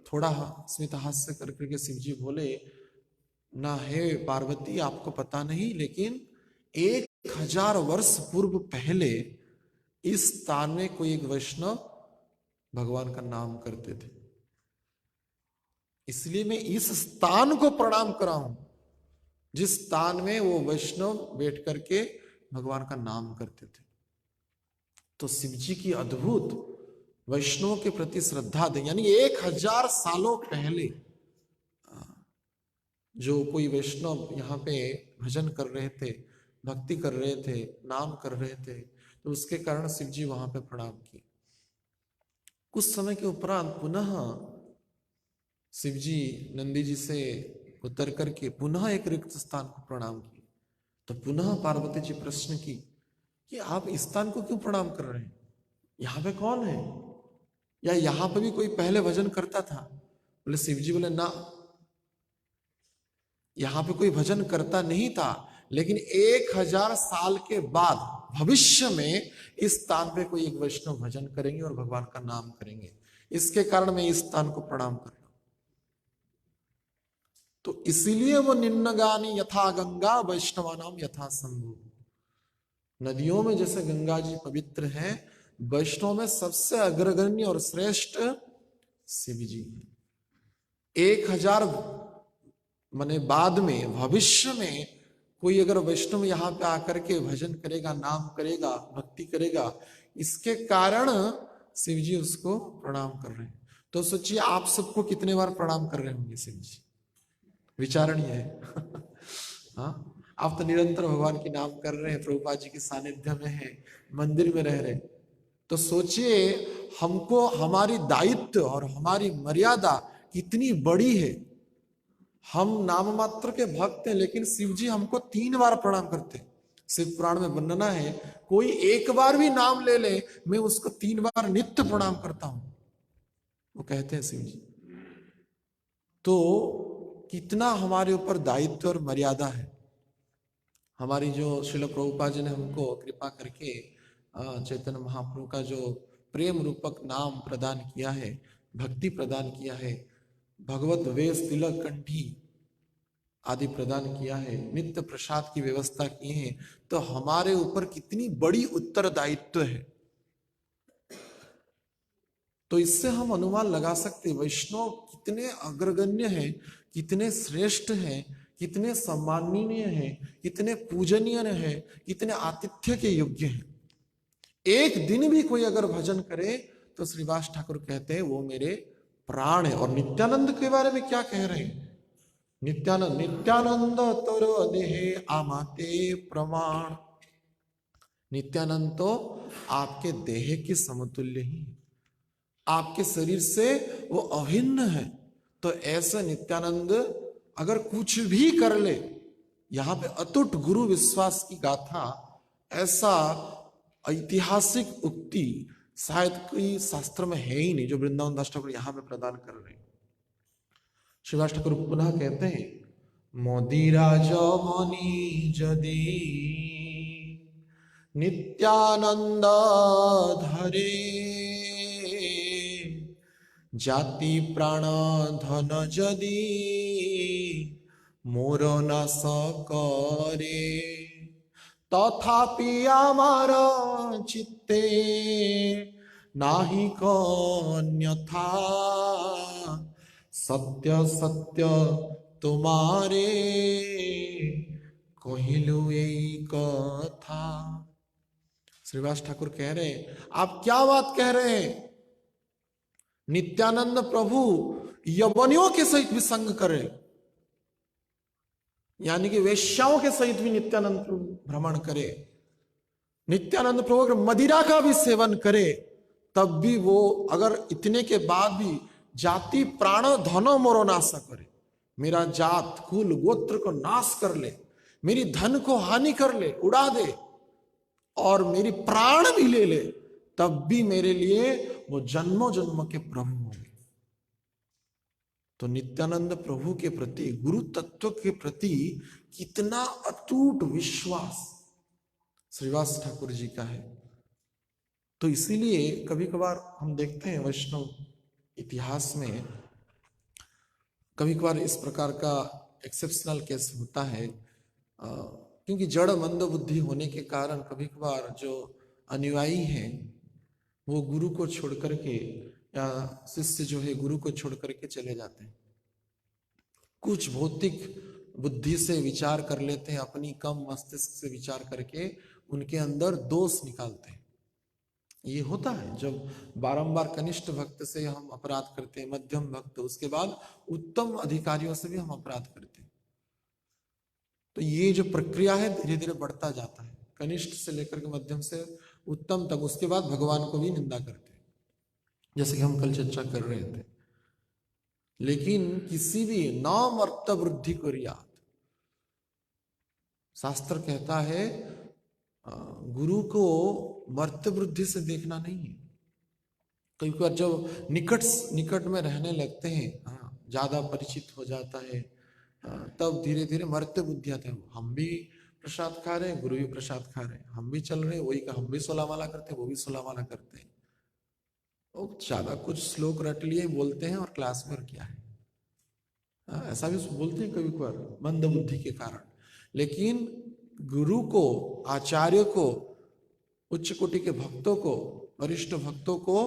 थोड़ा स्मित हास्य कर करके शिव जी बोले, ना हे पार्वती, आपको पता नहीं, लेकिन 1000 वर्ष पूर्व पहले इस स्थान में कोई एक वैष्णव भगवान का नाम करते थे, इसलिए मैं इस स्थान को प्रणाम करा हूं जिस स्थान में वो वैष्णव बैठ करके भगवान का नाम करते थे। तो शिव जी की अद्भुत वैष्णव के प्रति श्रद्धा दे, यानी 1000 सालों पहले जो कोई वैष्णव यहाँ पे भजन कर रहे थे, भक्ति कर रहे थे, नाम कर रहे थे, तो उसके कारण शिव जी वहां पे प्रणाम किए। कुछ समय के उपरांत पुनः शिव जी नंदी जी से उतर करके पुनः एक रिक्त स्थान को प्रणाम किए। तो पुनः पार्वती जी प्रश्न की कि आप इस स्थान को क्यों प्रणाम कर रहे हैं, यहाँ पे कौन है, या यहाँ पे भी कोई पहले भजन करता था? बोले शिव जी बोले, ना, यहाँ पे कोई भजन करता नहीं था, लेकिन 1000 साल के बाद भविष्य में इस स्थान पे कोई एक वैष्णव भजन करेंगे और भगवान का नाम करेंगे, इसके कारण मैं इस स्थान को प्रणाम कर रहा हूं। तो इसीलिए वो निम्नगानी यथा गंगा वैष्णवानाम यथा शंभु, नदियों में जैसे गंगा जी पवित्र हैं, वैष्णव में सबसे अग्रगण्य और श्रेष्ठ शिव जी। 1000 माने बाद में भविष्य में कोई अगर वैष्णव यहाँ पे आकर के भजन करेगा, नाम करेगा, भक्ति करेगा, इसके कारण शिव जी उसको प्रणाम कर रहे हैं। तो सोचिए आप सबको कितने बार प्रणाम कर रहे होंगे शिव जी, विचारणीय है। हाँ, आप तो निरंतर भगवान की नाम कर रहे हैं, प्रभुपाद जी के सानिध्य में है, मंदिर में रह रहे, तो सोचिए हमको हमारी दायित्व और हमारी मर्यादा कितनी बड़ी है। हम नाम मात्र के भक्त हैं, लेकिन शिव जी हमको 3 बार प्रणाम करते हैं। शिव पुराण में वर्णना है, कोई एक बार भी नाम ले ले, मैं उसको 3 बार नित्य प्रणाम करता हूं, वो कहते हैं शिव जी। तो कितना हमारे ऊपर दायित्व और मर्यादा है। हमारी जो श्रील प्रभुपाद जी ने हमको कृपा करके चैतन्य महाप्रभु का जो प्रेम रूपक नाम प्रदान किया है, भक्ति प्रदान किया है, भगवत वेश तिलक कंठी आदि प्रदान किया है, नित्य प्रसाद की व्यवस्था की है, तो हमारे ऊपर कितनी बड़ी उत्तरदायित्व है। तो इससे हम अनुमान लगा सकते वैष्णव कितने अग्रगण्य हैं, कितने श्रेष्ठ हैं, कितने सम्माननीय हैं, कितने पूजनीय हैं, कितने आतिथ्य के योग्य हैं। एक दिन भी कोई अगर भजन करे तो श्रीवास ठाकुर कहते हैं वो मेरे प्राण है। और नित्यानंद के बारे में क्या कह रहे हैं? नित्यानंद तोर देहे आमाते प्रमाण। नित्यानंद तो आपके देह के समतुल्य ही, आपके शरीर से वो अभिन्न है। तो ऐसा नित्यानंद अगर कुछ भी कर ले, यहां पे अतुट गुरु विश्वास की गाथा, ऐसा ऐतिहासिक उक्ति शायद कोई शास्त्र में है ही नहीं जो वृंदावन दास ठाकुर यहां पे प्रदान कर रहे हैं। श्रीवास ठाकुर पुनः कहते हैं, मोदीराज मणि जदि नित्यानंद धरे, जाति प्राण धन जदि मोर नाश करे, तथापि आमार चित्ते नाही कन्यथा, सत्य सत्य तुम्हारे कहिलु यही कथा। श्रीवास ठाकुर कह रहे हैं, आप क्या बात कह रहे हैं? नित्यानंद प्रभु यवनियों के सहित भी संग करे, यानी कि वेश्याओं के सहित भी नित्यानंद प्रभु भ्रमण करे, नित्यानंद प्रभु अगर मदिरा का भी सेवन करे, तब भी वो अगर इतने के बाद भी जाति प्राण धनो मोरो नाश करे, मेरा जात कुल गोत्र को नाश कर ले, मेरी धन को हानि कर ले, उड़ा दे, और मेरी प्राण भी ले ले, तब भी मेरे लिए वो जन्मों जन्म के प्रभु होंगे। तो नित्यानंद प्रभु के प्रति, गुरु तत्व के प्रति कितना अटूट विश्वास श्रीवास ठाकुर जी का है। तो इसीलिए कभी कभार हम देखते हैं वैष्णव इतिहास में, कभी कभार इस प्रकार का एक्सेप्शनल केस होता है, क्योंकि जड़ मंद बुद्धि होने के कारण कभी कभार जो अनुयायी हैं वो गुरु को छोड़ करके, या शिष्य जो है गुरु को छोड़ करके चले जाते हैं, कुछ भौतिक बुद्धि से विचार कर लेते हैं, अपनी कम मस्तिष्क से विचार करके उनके अंदर दोष निकालते हैं। ये होता है जब बारंबार कनिष्ठ भक्त से हम अपराध करते हैं, मध्यम भक्त, उसके बाद उत्तम अधिकारियों से भी हम अपराध करते हैं। तो ये जो प्रक्रिया है धीरे धीरे बढ़ता जाता है, कनिष्ठ से लेकर के मध्यम से उत्तम तक, उसके बाद भगवान को भी निंदा करते हैं, जैसे कि हम कल चर्चा कर रहे थे। लेकिन किसी भी नामर्थ वृद्धि करियात, शास्त्र कहता है गुरु को मर्त्य वृद्धि से देखना नहीं है। कई बार जब निकट में रहने लगते हैं, ज्यादा परिचित हो जाता है, तब धीरे धीरे मर्त्य बुद्धि आते हैं। हम भी प्रसाद खा रहे हैं, गुरु भी प्रसाद खा रहे हैं, हम भी चल रहे हैं वही का, हम भी 16 माला करते हैं, वो भी 16 माला करते हैं, और ज्यादा कुछ श्लोक रट लिए बोलते हैं और क्लास में क्या है, ऐसा भी बोलते हैं कभी कभार मंद बुद्धि के कारण। लेकिन गुरु को, आचार्य को, उच्च कोटि के भक्तों को, वरिष्ठ भक्तों को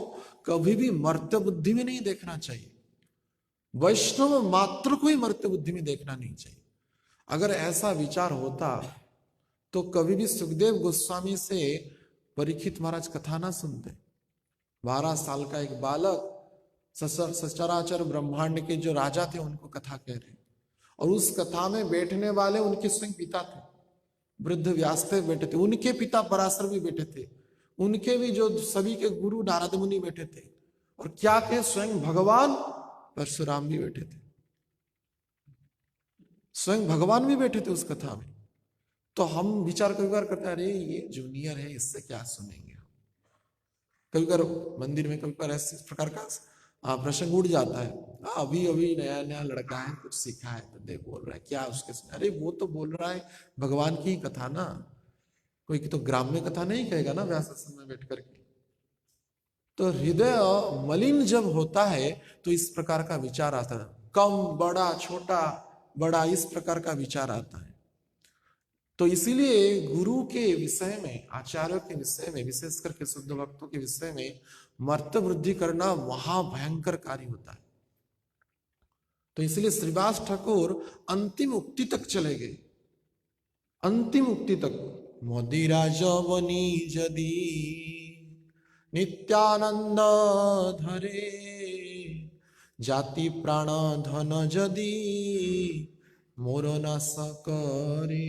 कभी भी मर्त्य बुद्धि में नहीं देखना चाहिए। वैष्णव मात्र को ही मर्त्य बुद्धि में देखना नहीं चाहिए। अगर ऐसा विचार होता तो कभी भी सुखदेव गोस्वामी से परीक्षित महाराज कथा ना सुनते। 12 साल का एक बालक सचराचर ब्रह्मांड के जो राजा थे उनको कथा कह रहे, और उस कथा में बैठने वाले उनके स्वयं पिता थे, वृद्ध व्यासदेव बैठे थे, उनके पिता पराशर भी बैठे थे, उनके भी जो सभी के गुरु नारद मुनि बैठे थे, और क्या कहे स्वयं भगवान परशुराम भी बैठे थे, स्वयं भगवान भी बैठे थे उस कथा में। तो हम विचार कभी बार करते हैं, अरे ये जूनियर है, इससे क्या सुनेंगे। कभी बार मंदिर में कभी बार ऐसे प्रकार का प्रसंग उड़ जाता है, अभी अभी नया नया लड़का है, कुछ सीखा है, तो देख बोल रहा है क्या उसके सुने, अरे वो तो बोल रहा है भगवान की कथा ना, कोई तो ग्राम्य कथा नहीं कहेगा ना व्यासासन में बैठ करके। तो हृदय मलिन जब होता है तो इस प्रकार का विचार आता है, कम बड़ा छोटा बड़ा, इस प्रकार का विचार आता है। तो इसीलिए गुरु के विषय में, आचार्यों के विषय में, विशेष करके शुद्ध भक्तों के विषय में मर्त्य वृद्धि करना महाभयंकर कार्य होता है। तो इसलिए श्रीवास ठाकुर अंतिम उक्ति तक चले गए, अंतिम उक्ति तक, मोदीराज बनी जदी नित्यानंद धरे, जाति प्राण धन जदि मोर न सकरे।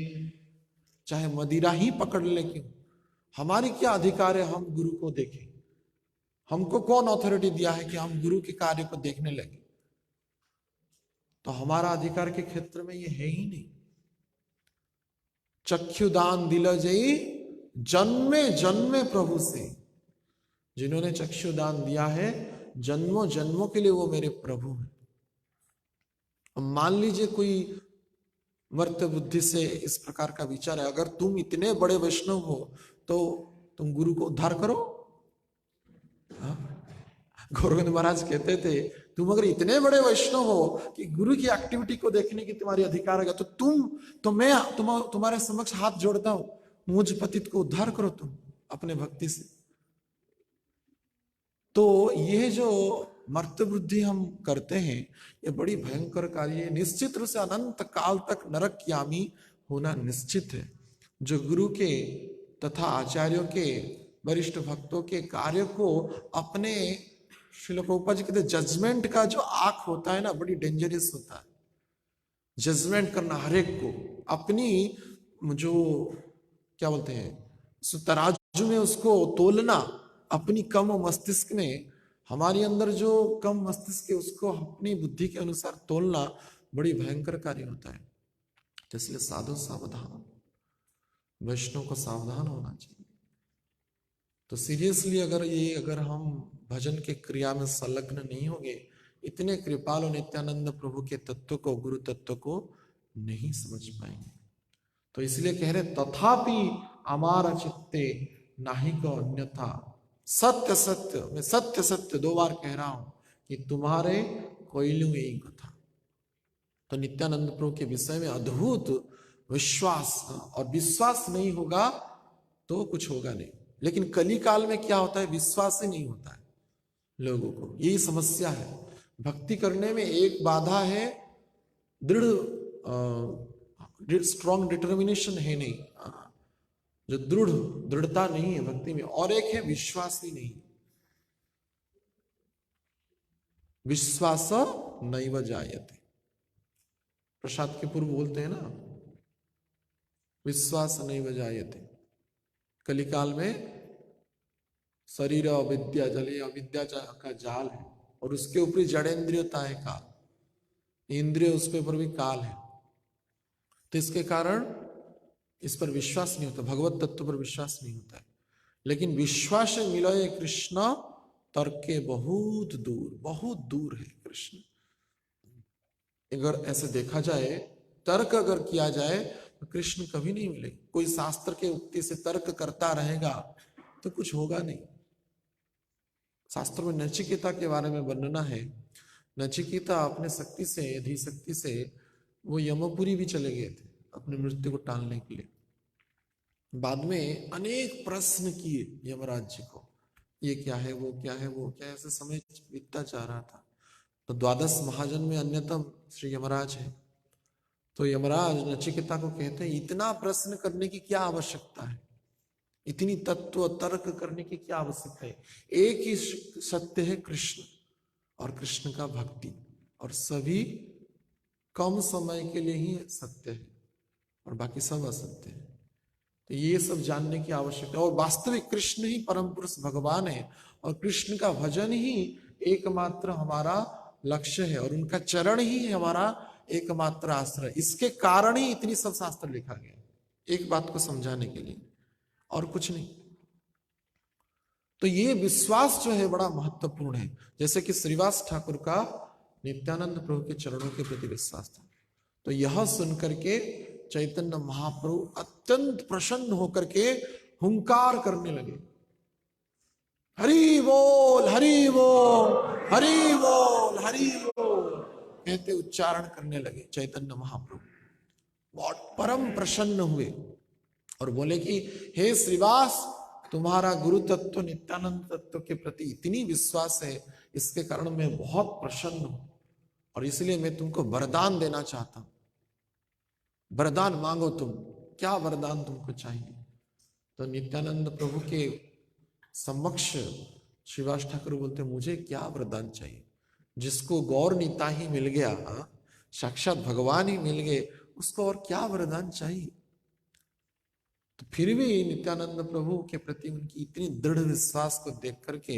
चाहे मदिरा ही पकड़ ले क्यों, हमारी क्या अधिकार है हम गुरु को देखें? हमको कौन अथॉरिटी दिया है कि हम गुरु के कार्य को देखने लगे? तो हमारा अधिकार के क्षेत्र में ये है ही नहीं। चक्षुदान दिल जई जन्मे जन्मे प्रभु से, जिन्होंने चक्षुदान दिया है जन्मों जन्मों के लिए वो मेरे प्रभु हैं। अब मान लीजिए कोई मर्त्य बुद्धि से इस प्रकार का विचार है, अगर तुम इतने बड़े वैष्णव हो तो तुम गुरु को उद्धार करो। गोविंद महाराज कहते थे तुम अगर इतने बड़े वैष्णव हो कि गुरु की एक्टिविटी को देखने की तुम्हारी अधिकार है, तो मैं तुम्हारे समक्ष हाथ जोड़ता हूं, मुझ पतित को उद्धार करो तुम अपने भक्ति से। तो ये जो मर्त्य बुद्धि हम करते हैं ये बड़ी भयंकर कार्य है। निश्चित रूप से अनंत काल तक नरक यामी होना निश्चित है। जो गुरु के तथा आचार्यों के वरिष्ठ भक्तों के कार्य को अपने, श्रील प्रभुपाद जी कहते जजमेंट का जो आंख होता है ना, बड़ी डेंजरस होता है। जजमेंट करना हर एक को, अपनी जो क्या बोलते हैं तराजू में उसको तोलना, अपनी कम मस्तिष्क में, हमारे अंदर जो कम मस्तिष्क है उसको अपनी बुद्धि के अनुसार तोलना बड़ी भयंकर कार्य होता है। तो इसलिए साधु सावधान, वैष्णव को सावधान होना चाहिए। तो सीरियसली अगर हम भजन के क्रिया में संलग्न नहीं होंगे, इतने कृपालु नित्यानंद प्रभु के तत्व को, गुरु तत्व को नहीं समझ पाएंगे। तो इसलिए कह रहे तथापि अमार चित्ते नाही को अन्यथा, सत्य सत्य, मैं सत्य सत्य 2 बार कह रहा हूं कि तुम्हारे कोयलू यही कथा। तो नित्यानंद प्रभु के विषय में अद्भुत विश्वास, और विश्वास नहीं होगा तो कुछ होगा नहीं। लेकिन कली काल में क्या होता है, विश्वास ही नहीं होता है लोगों को, यही समस्या है। भक्ति करने में एक बाधा है स्ट्रॉन्ग डिटर्मिनेशन है नहीं, जो दृढ़ता नहीं है भक्ति में, और एक है विश्वास ही नहीं। विश्वास नैव जायते, प्रसाद के पूर्व बोलते हैं ना, विश्वास नैव जायते। कलिकाल में शरीर अविद्या जले, अविद्या का जाल है, और उसके ऊपर जड़ेंद्रियता है काल, इंद्रिय उसके ऊपर भी काल है। तो इसके कारण इस पर विश्वास नहीं होता, भगवत तत्व पर विश्वास नहीं होता है। लेकिन विश्वास मिलय कृष्ण तर्क के बहुत दूर है कृष्ण। अगर ऐसे देखा जाए, तर्क अगर किया जाए तो कृष्ण कभी नहीं मिले। कोई शास्त्र के उक्ति से तर्क करता रहेगा तो कुछ होगा नहीं। शास्त्र में नचिकेता के बारे में वर्णना है। नचिकेता अपने शक्ति से, धीशक्ति से वो यमपुरी भी चले गए थे अपनी मृत्यु को टालने के लिए। बाद में अनेक प्रश्न किए यमराज जी को, ये क्या है, वो क्या है, वो क्या है, ऐसे समय बीतता जा रहा था। तो 12 महाजन में अन्यतम श्री यमराज है। तो यमराज नचिकेता को कहते हैं, इतना प्रश्न करने की क्या आवश्यकता है, इतनी तत्व तर्क करने की क्या आवश्यकता है? एक ही सत्य है कृष्ण, और कृष्ण का भक्ति, और सभी कम समय के लिए ही सत्य है और बाकी सब असत्य है। तो ये सब जानने की आवश्यकता है। और वास्तविक कृष्ण ही परम पुरुष भगवान है, और कृष्ण का भजन ही एकमात्र हमारा लक्ष्य है, और उनका चरण ही हमारा एकमात्र आश्रय। इसके कारण ही इतनी सब शास्त्र लिखा गया, एक बात को समझाने के लिए, और कुछ नहीं। तो ये विश्वास जो है बड़ा महत्वपूर्ण है। जैसे कि श्रीवास ठाकुर का नित्यानंद प्रभु के चरणों के प्रति विश्वास था। तो यह सुनकर के चैतन्य महाप्रभु अत्यंत प्रसन्न होकर के हुंकार करने लगे, हरि बोल हरि बोल हरि बोल हरि बोल कहते उच्चारण करने लगे। चैतन्य महाप्रभु बहुत परम प्रसन्न हुए और बोले कि हे श्रीवास, तुम्हारा गुरु तत्व नित्यानंद तत्व के प्रति इतनी विश्वास है, इसके कारण मैं बहुत प्रसन्न हूं, और इसलिए मैं तुमको वरदान देना चाहता हूं। वरदान मांगो तुम, क्या वरदान तुमको चाहिए? तो नित्यानंद प्रभु के समक्ष श्रीवास ठाकुर बोलते मुझे क्या वरदान चाहिए? जिसको गौर निताई मिल गया, साक्षात भगवान ही मिल गए, उसको और क्या वरदान चाहिए? तो फिर भी नित्यानंद प्रभु के प्रति उनकी इतनी दृढ़ विश्वास को देख करके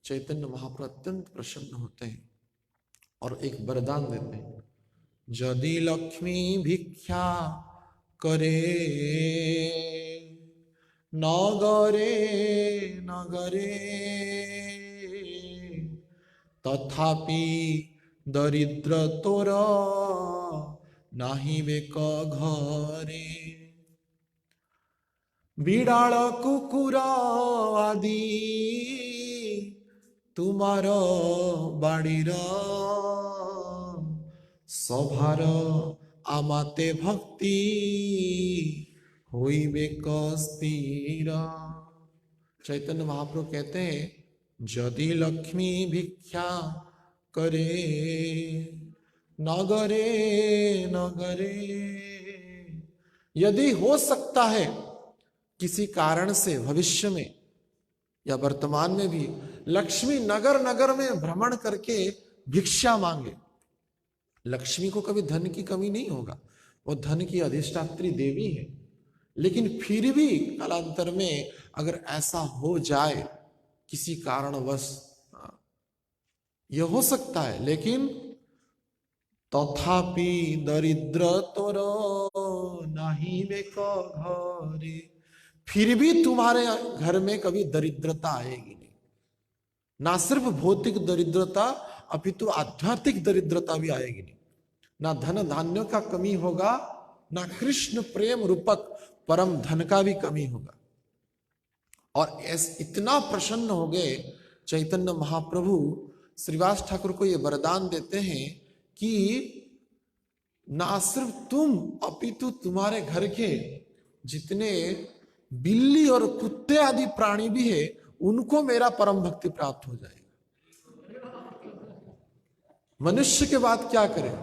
चैतन्य महाप्रभु अत्यंत प्रसन्न होते हैं और एक वरदान देते हैं, यदि लक्ष्मी भिक्षा करे नगरे नगरे तथापि दरिद्र तोर नाही बेक घरे। बिड़ाल कुकुर आदि तुमार बाड़ीर सभार आमाते भक्ति होइबे स्थिर। चैतन्य महाप्रभु कहते हैं यदि लक्ष्मी भिक्षा करे नगरे नगरे, यदि हो सकता है किसी कारण से भविष्य में या वर्तमान में भी लक्ष्मी नगर नगर में भ्रमण करके भिक्षा मांगे। लक्ष्मी को कभी धन की कमी नहीं होगा, वो धन की अधिष्ठात्री देवी है, लेकिन फिर भी कालांतर में अगर ऐसा हो जाए किसी कारणवश, यह हो सकता है, लेकिन तथापि दरिद्र तोर नाही बेक घरे, फिर भी तुम्हारे घर में कभी दरिद्रता आएगी नहीं। ना सिर्फ भौतिक दरिद्रता अपितु आध्यात्मिक दरिद्रता भी आएगी नहीं। ना धन धान्य का कमी होगा, ना कृष्ण प्रेम रूपक परम धन का भी कमी होगा। और इतना प्रसन्न हो गए चैतन्य महाप्रभु, श्रीवास ठाकुर को ये वरदान देते हैं कि ना सिर्फ तुम अपितु तुम्हारे घर के जितने बिल्ली और कुत्ते आदि प्राणी भी है उनको मेरा परम भक्ति प्राप्त हो जाएगा। मनुष्य के बाद क्या करें?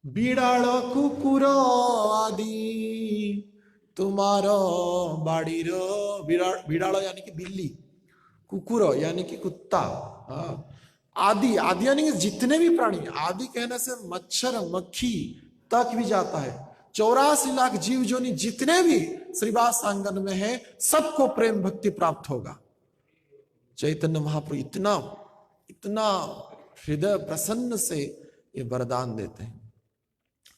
बिड़ाल कुकुर आदि तुम्हारा बाड़ीर, बिड़ाल यानी कि बिल्ली, कुकुर यानी कि कुत्ता, आदि आदि यानी कि जितने भी प्राणी, आदि कहने से मच्छर मक्खी तक भी जाता है। 84 लाख जीव जोनि जितने भी श्रीवास आंगन में है सबको प्रेम भक्ति प्राप्त होगा। चैतन्य महाप्रभु इतना इतना हृदय प्रसन्न से ये वरदान देते हैं।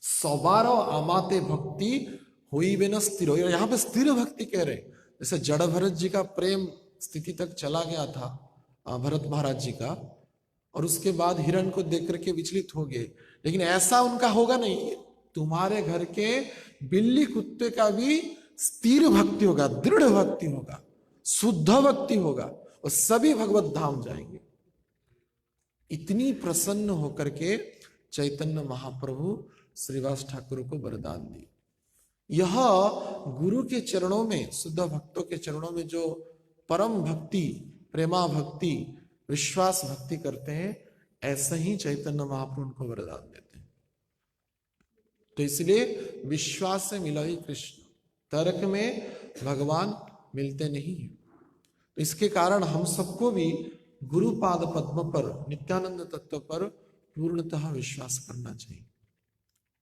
सवारो आमाते भक्ति हुई बिना स्थिर हो। यहाँ पे स्थिर भक्ति कह रहे, जैसे जड़ भरत जी का प्रेम स्थिति तक चला गया था भरत महाराज जी का, और उसके बाद हिरण को देख करके विचलित हो गए, लेकिन ऐसा उनका होगा नहीं। तुम्हारे घर के बिल्ली कुत्ते का भी स्थिर भक्ति होगा, दृढ़ भक्ति होगा, शुद्ध भक्ति होगा, और सभी भगवत धाम जाएंगे। इतनी प्रसन्न होकर के चैतन्य महाप्रभु श्रीवास ठाकुर को वरदान दी। यह गुरु के चरणों में, शुद्ध भक्तों के चरणों में जो परम भक्ति, प्रेमा भक्ति, विश्वास भक्ति करते हैं, ऐसा ही चैतन्य महाप्रभु उनको वरदान देते हैं। तो इसलिए विश्वास से मिला ही कृष्ण, तर्क में भगवान मिलते नहीं है। तो इसके कारण हम सबको भी गुरुपाद पद्म पर, नित्यानंद तत्व पर पूर्णतः विश्वास करना चाहिए।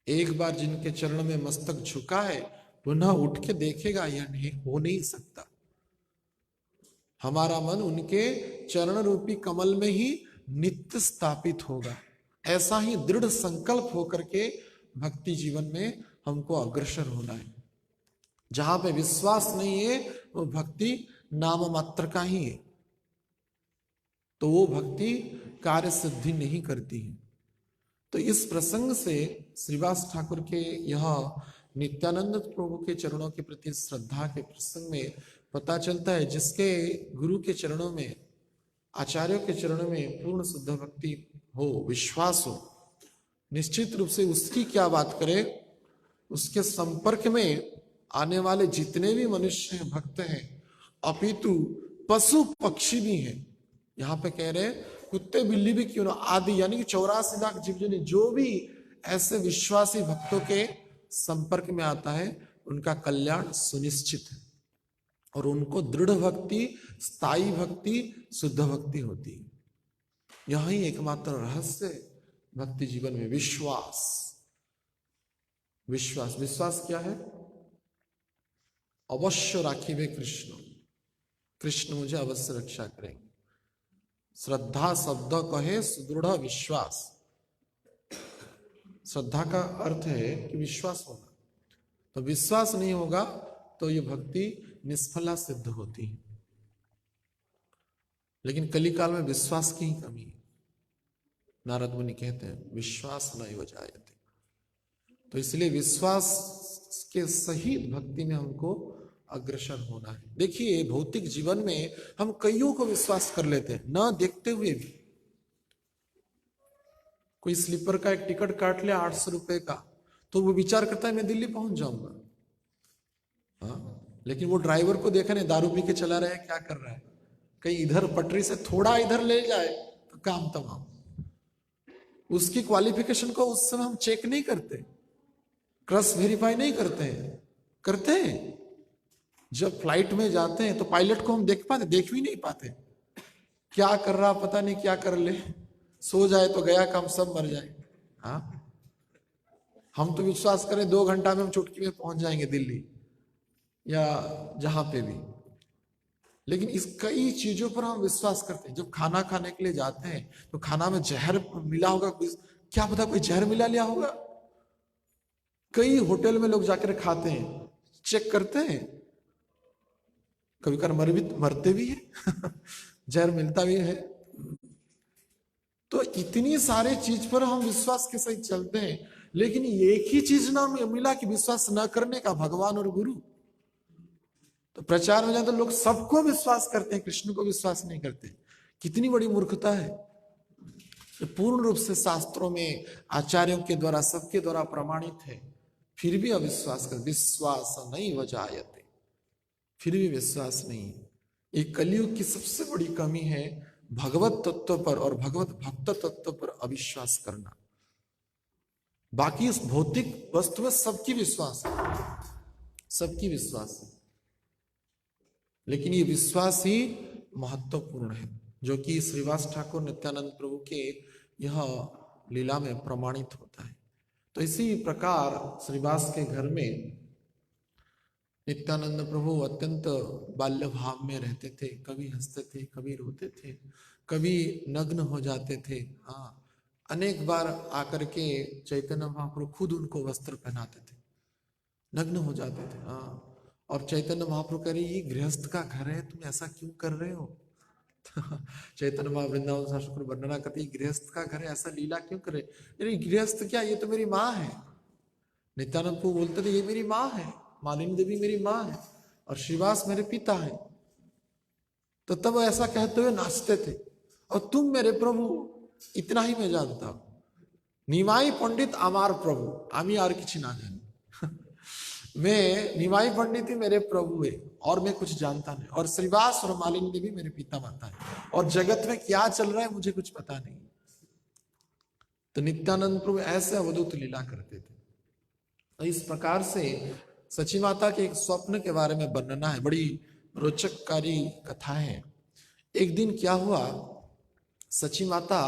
एक बार जिनके चरण में मस्तक झुका है, पुनः उठ के देखेगा या नहीं, हो नहीं सकता। हमारा मन उनके चरण रूपी कमल में ही नित्य स्थापित होगा। ऐसा ही दृढ़ संकल्प होकर के भक्ति जीवन में हमको अग्रसर होना है। जहां पे विश्वास नहीं है वो भक्ति नाम मात्र का ही है, तो वो भक्ति कार्य सिद्धि नहीं करती है। तो इस प्रसंग से श्रीवास ठाकुर के यह नित्यानंद प्रभु के चरणों के प्रति श्रद्धा के प्रसंग में पता चलता है, जिसके गुरु के चरणों में, आचार्यों के चरणों में पूर्ण शुद्ध भक्ति हो, विश्वास हो, निश्चित रूप से उसकी क्या बात करें, उसके संपर्क में आने वाले जितने भी मनुष्य हैं, भक्त हैं, अपितु पशु पक्षी भी हैं। यहाँ पे कह रहे कुत्ते बिल्ली भी क्यों ना, आदि यानी कि 84 लाख जीव जने जो भी ऐसे विश्वासी भक्तों के संपर्क में आता है, उनका कल्याण सुनिश्चित है। और उनको दृढ़ भक्ति, स्थायी भक्ति, शुद्ध भक्ति होती। यही एकमात्र रहस्य भक्ति जीवन में। विश्वास, विश्वास, विश्वास क्या है? अवश्य राखिबे कृष्ण, कृष्ण मुझे अवश्य रक्षा करेंगे। श्रद्धा शब्द कहे सुदृढ़ विश्वास। श्रद्धा का अर्थ है कि विश्वास होना। तो विश्वास नहीं होगा तो ये भक्ति निष्फला सिद्ध होती है। लेकिन कलिकाल में विश्वास की ही कमी है। नारद मुनि कहते हैं विश्वास नैव जायते। तो इसलिए विश्वास के सहित भक्ति में हमको अग्रसर होना है। देखिए भौतिक जीवन में हम कईयों को विश्वास कर लेते हैं न देखते हुए भी। कोई स्लीपर का एक टिकट काट ले 800 रुपए का, तो वो विचार करता है मैं दिल्ली पहुंच जाऊंगा। हाँ, लेकिन वो ड्राइवर को देखा नहीं दारू पी के चला रहा है, क्या कर रहा है, कहीं इधर पटरी से थोड़ा इधर ले जाए तो काम तमाम। उसकी क्वालिफिकेशन को उस समय हम चेक नहीं करते, क्रॉस वेरीफाई नहीं करते हैं। करते हैं जब फ्लाइट में जाते हैं तो पायलट को हम देख भी नहीं पाते, क्या कर रहा पता नहीं, क्या कर ले, सो जाए तो गया काम, सब मर जाए। हाँ, हम तो विश्वास करें 2 घंटा में हम चुटकी में पहुंच जाएंगे दिल्ली या जहां पे भी। लेकिन इस कई चीजों पर हम विश्वास करते हैं। जब खाना खाने के लिए जाते हैं तो खाना में जहर मिला होगा, क्या पता कोई जहर मिला लिया होगा। कई होटल में लोग जाकर खाते हैं, चेक करते हैं, कभी कभी मरते भी है जहर मिलता भी है। तो इतनी सारे चीज पर हम विश्वास के सहित चलते हैं, लेकिन एक ही चीज ना मिला कि विश्वास न करने का, भगवान और गुरु। तो प्रचार में जाए तो लोग सबको विश्वास करते हैं, कृष्ण को विश्वास नहीं करते। कितनी बड़ी मूर्खता है। तो पूर्ण रूप से शास्त्रों में आचार्यों के द्वारा, सबके द्वारा प्रमाणित है, फिर भी अविश्वास कर, विश्वास नहीं वजायते, फिर भी विश्वास नहीं। ये कलयुग की सबसे बड़ी कमी है, भगवत तत्व पर और भगवत भक्त तत्व पर अविश्वास करना। बाकी इस भौतिक वस्तु में सबकी विश्वास है, सबकी विश्वास है, लेकिन ये विश्वास ही महत्वपूर्ण है, जो कि श्रीवास ठाकुर नित्यानंद प्रभु के यह लीला में प्रमाणित होता है। तो इसी प्रकार श्रीवास के घर में नित्यानंद प्रभु अत्यंत बाल्य भाव में रहते थे। कभी हंसते थे, कभी रोते थे, कभी नग्न हो जाते थे। हाँ, अनेक बार आकर के चैतन्य महाप्रभु खुद उनको वस्त्र पहनाते थे, नग्न हो जाते थे। हाँ, और चैतन्य महाप्रभु कह रहे ये गृहस्थ का घर है, तुम ऐसा क्यों कर रहे हो चैतन्य महाप्रभु वृंदावन शास्त्र वर्णना करते गृहस्थ का घर है, ऐसा लीला क्यों करे। अरे गृहस्थ क्या, ये तो मेरी माँ है। नित्यानंद प्रभु बोलते थे ये मेरी माँ है, मालिनी देवी मेरी माँ है और श्रीवास मेरे पिता है। तो तब ऐसा कहते हुए नाचते थे। और तुम मेरे प्रभु, इतना ही मैं जानता हूं, निमाई पंडित आमार प्रभु, आमी और किसी ना जाने मैं निमाई पंडित ही मेरे प्रभु है और मैं कुछ जानता नहीं। और श्रीवास और मालिनी देवी मेरे पिता माता है और जगत में क्या चल रहा है मुझे कुछ पता नहीं। तो नित्यानंद प्रभु ऐसे अवधूत लीला करते थे। तो इस प्रकार से सची माता के एक स्वप्न के बारे में वर्णना है, बड़ी रोचककारी कथा है। एक दिन क्या हुआ, सची माता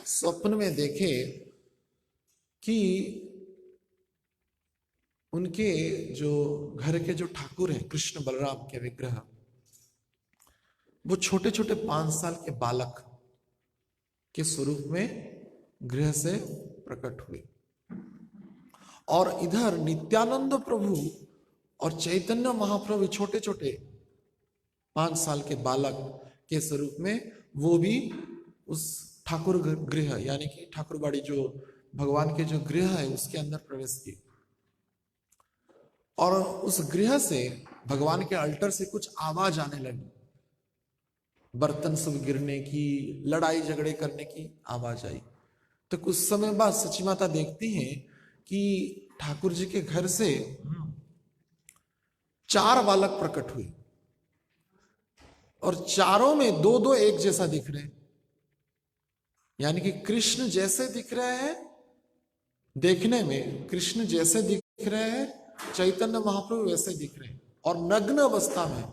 स्वप्न में देखे कि उनके जो घर के जो ठाकुर हैं, कृष्ण बलराम के विग्रह, वो छोटे छोटे 5 साल के बालक के स्वरूप में गृह से प्रकट हुए। और इधर नित्यानंद प्रभु और चैतन्य महाप्रभु छोटे छोटे 5 साल के बालक के स्वरूप में वो भी उस ठाकुर गृह यानी कि ठाकुरबाड़ी जो भगवान के जो गृह है उसके अंदर प्रवेश किए। और उस गृह से भगवान के अल्टर से कुछ आवाज आने लगी, बर्तन सब गिरने की, लड़ाई झगड़े करने की आवाज आई। तो कुछ समय बाद सची माता देखती हैं कि ठाकुर जी के घर से 4 बालक प्रकट हुए और चारों में 2-2 एक जैसा दिख रहे हैं। यानी कि कृष्ण जैसे दिख रहे हैं, देखने में कृष्ण जैसे दिख रहे हैं, चैतन्य महाप्रभु वैसे दिख रहे हैं और नग्न अवस्था में।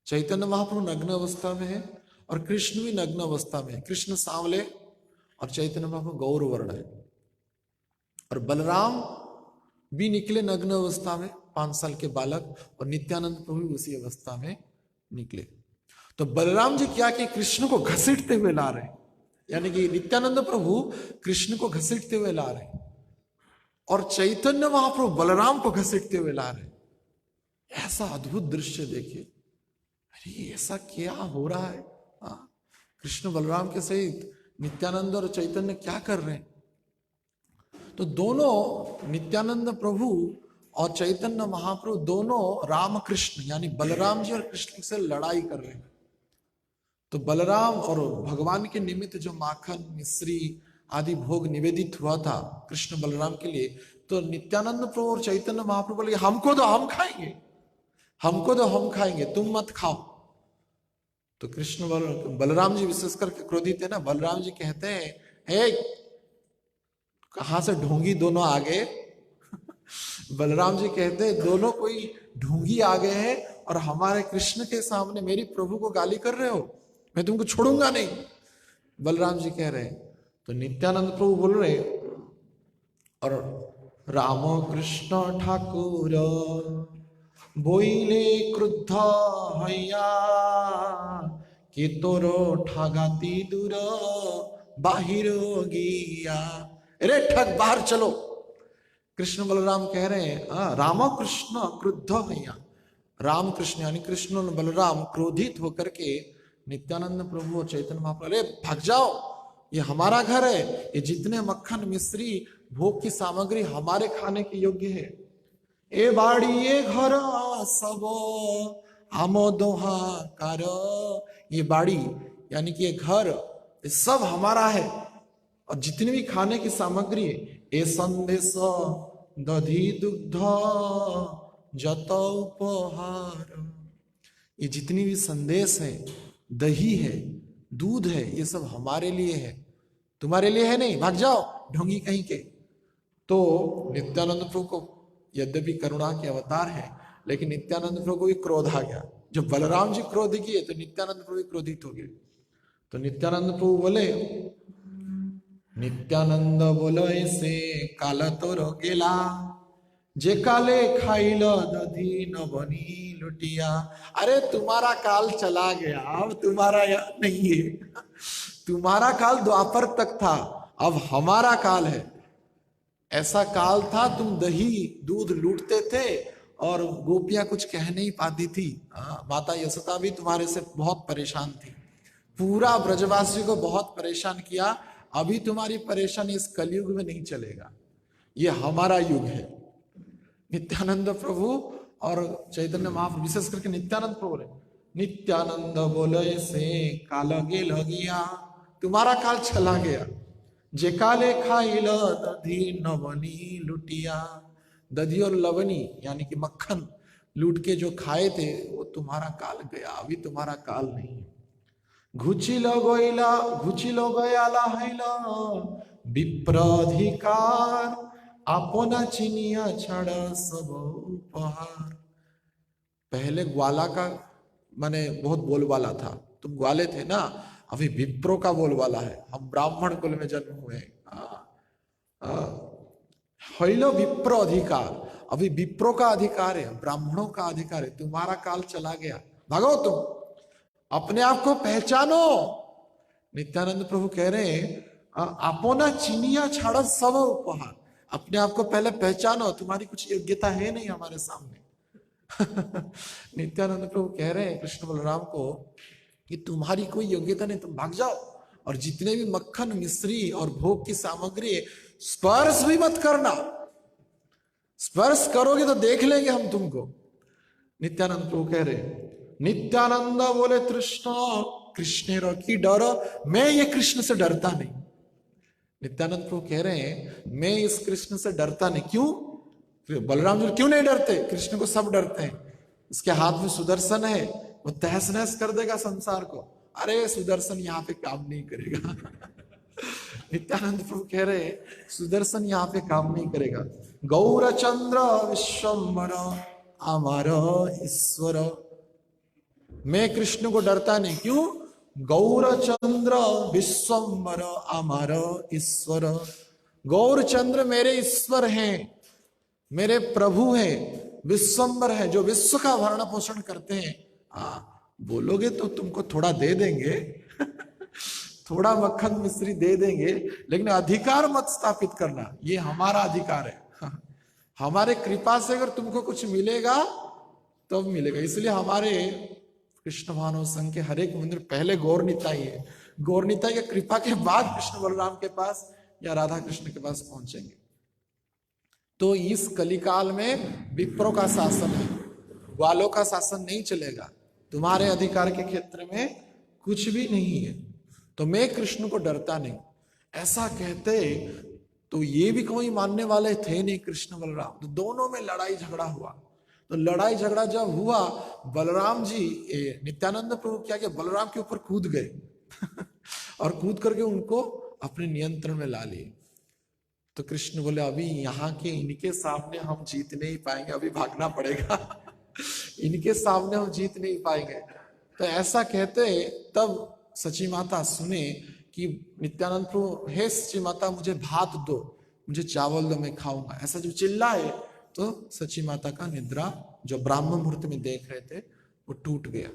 चैतन्य महाप्रभु नग्न अवस्था में है और कृष्ण भी नग्न अवस्था में है। कृष्ण सांवले और चैतन्य महाप्रभु गौर वर्ण है। और बलराम भी निकले नग्न अवस्था में, 5 साल के बालक, और नित्यानंद प्रभु भी उसी अवस्था में निकले। तो बलराम जी क्या कि कृष्ण को घसीटते हुए ला रहे हैं, यानी कि नित्यानंद प्रभु कृष्ण को घसीटते हुए ला रहे हैं और चैतन्य महाप्रभु बलराम को घसीटते हुए ला रहे हैं। ऐसा अद्भुत दृश्य देखिए, अरे ऐसा क्या हो रहा है। कृष्ण बलराम के सहित नित्यानंद और चैतन्य क्या कर रहे हैं। तो दोनों नित्यानंद प्रभु और चैतन्य महाप्रभु दोनों राम कृष्ण यानी बलराम जी और कृष्ण से लड़ाई कर रहे हैं। तो बलराम और भगवान के निमित्त जो माखन मिश्री आदि भोग निवेदित हुआ था कृष्ण बलराम के लिए, तो नित्यानंद प्रभु और चैतन्य महाप्रभु बोले हमको दो, हम खाएंगे, हमको दो, हम खाएंगे, तुम मत खाओ। तो कृष्ण बलराम जी विशेष करके क्रोधित है ना। बलराम जी कहते हैं, हे कहां से ढोंगी दोनों आ गए। बलराम जी कहते हैं दोनों कोई ढोंगी आ गए हैं और हमारे कृष्ण के सामने मेरी प्रभु को गाली कर रहे हो, मैं तुमको छोड़ूंगा नहीं। बलराम जी कह रहे हैं। तो नित्यानंद प्रभु बोल रहे और राम कृष्ण ठाकुर बोइले क्रुद्ध हैया कि तोरो ठागाती दूर बाहिर गिया। अरे ठग बाहर चलो। कृष्ण बलराम कह रहे हैं राम कृष्ण क्रुद्ध हैया। राम कृष्ण यानी कृष्ण और बलराम क्रोधित होकर के नित्यानंद प्रभु और चैतन्य महाप्रभु, अरे भाग जाओ, ये हमारा घर है, ये जितने मक्खन मिश्री भोग की सामग्री हमारे खाने के योग्य है। ए बाड़ी ये घर सब आमो दोहा कार। ये बाड़ी यानी कि ये घर ये सब हमारा है और जितनी भी खाने की सामग्री है, ए संदेश दधी दुग्ध जत उपहार, ये जितनी भी संदेश है, दही है, दूध है, ये सब हमारे लिए है, तुम्हारे लिए है नहीं, भाग जाओ ढोंगी कहीं के। तो नित्यानंद प्रभु को यद्यपि करुणा के अवतार है, लेकिन नित्यानंद प्रभु को भी क्रोध आ गया। जब बलराम जी क्रोध किए तो नित्यानंद प्रभु क्रोधित हो गए। तो नित्यानंद प्रभु बोले, नित्यानंद बोलो ऐसे काल तोर गेला जे काले खाइल दधी न बनी लुटिया। अरे तुम्हारा काल चला गया, अब तुम्हारा यहाँ नहीं है। तुम्हारा काल द्वापर तक था, अब हमारा काल है। ऐसा काल था तुम दही दूध लूटते थे और गोपियां कुछ कह नहीं पाती थी। माता यशोदा भी तुम्हारे से बहुत परेशान थी, पूरा ब्रजवासी को बहुत परेशान किया। अभी तुम्हारी परेशानी इस कलयुग में नहीं चलेगा, ये हमारा युग है। नित्यानंद प्रभु और चैतन्य महाप्रभु विशेष करके नित्यानंद प्रभु बोले, नित्यानंद बोले से काल गेल गया, तुम्हारा काल चला गया। जे काले खाइल दधी नवनी लुटिया। दधी और लवनी यानी कि मक्खन लूट के जो खाए थे वो तुम्हारा काल गया, अभी तुम्हारा काल नहीं है। घुचिलो गयाला हैला विप्राधिकार अपना चिनिया छड़ा सब उपहार। पहले ग्वाला का माने बहुत बोलबाला था, तुम ग्वाले थे ना, अभी विप्रो का बोलबाला है। हम ब्राह्मण कुल में जन्म हुए। हैलो विप्रो अधिकार, अभी विप्रो का अधिकार है, ब्राह्मणों का अधिकार है। तुम्हारा काल चला गया, भागो तुम, अपने आप को पहचानो। नित्यानंद प्रभु कह रहे हैं अपना चिनिया छाड़ा सब उपहार। अपने आप को पहले पहचानो, तुम्हारी कुछ योग्यता है नहीं हमारे सामने। नित्यानंद प्रभु कह रहे हैं कृष्ण बलराम को कि तुम्हारी कोई योग्यता नहीं, तुम भाग जाओ और जितने भी मक्खन मिश्री और भोग की सामग्री स्पर्श भी मत करना। स्पर्श करोगे तो देख लेंगे हम तुमको। नित्यानंद प्रभु कह रहे, नित्यानंद बोले तृष्ण कृष्ण रो की डर, मैं ये कृष्ण से डरता नहीं। नित्यानंद प्रभु कह रहे हैं मैं इस कृष्ण से डरता नहीं। क्यों? बलराम जी क्यों नहीं डरते? कृष्ण को सब डरते हैं। इसके हाथ में सुदर्शन है, वो तहस नहस कर देगा संसार को। अरे सुदर्शन यहाँ पे काम नहीं करेगा। नित्यानंद प्रभु कह रहे हैं सुदर्शन यहाँ पे काम नहीं करेगा। गौरचंद्र विश्वम्भर अमर ईश्वर मैं कृष्ण को डरता नहीं। क्यों? गौरचंद्र विश्वम्बर अमर ईश्वर। गौरचंद्र मेरे ईश्वर हैं, मेरे प्रभु हैं, विश्वम्बर है, जो विश्व का भरण पोषण करते हैं। बोलोगे तो तुमको थोड़ा दे देंगे थोड़ा मक्खन मिश्री दे देंगे, लेकिन अधिकार मत स्थापित करना, ये हमारा अधिकार है हमारे कृपा से अगर तुमको कुछ मिलेगा तब तो मिलेगा। इसलिए हमारे कृष्ण भानु संघ के हर एक मंदिर पहले गौर निताई है, गौर निताई की कृपा के बाद कृष्ण बलराम के पास या राधा कृष्ण के पास पहुंचेंगे। तो इस कलिकाल में विप्रो का शासन है, ग्वालों का शासन नहीं चलेगा, तुम्हारे अधिकार के क्षेत्र में कुछ भी नहीं है। तो मैं कृष्ण को डरता नहीं, ऐसा कहते तो ये भी कोई मानने वाले थे नहीं कृष्ण बलराम। तो दोनों में लड़ाई झगड़ा हुआ। तो लड़ाई झगड़ा जब हुआ, बलराम जी नित्यानंद प्रभु क्या किया, बलराम के ऊपर कूद गए और कूद करके उनको अपने नियंत्रण में ला लिए। तो कृष्ण बोले अभी यहाँ के इनके सामने हम जीत नहीं पाएंगे, अभी भागना पड़ेगा इनके सामने हम जीत नहीं पाएंगे। तो ऐसा कहते तब सची माता सुने कि नित्यानंद प्रभु, हे सची माता मुझे भात दो, मुझे चावल दो, मैं खाऊंगा, ऐसा जो चिल्लाए तो सची माता का निद्रा जो ब्राह्मण मुहूर्त में देख रहे थे वो टूट गया।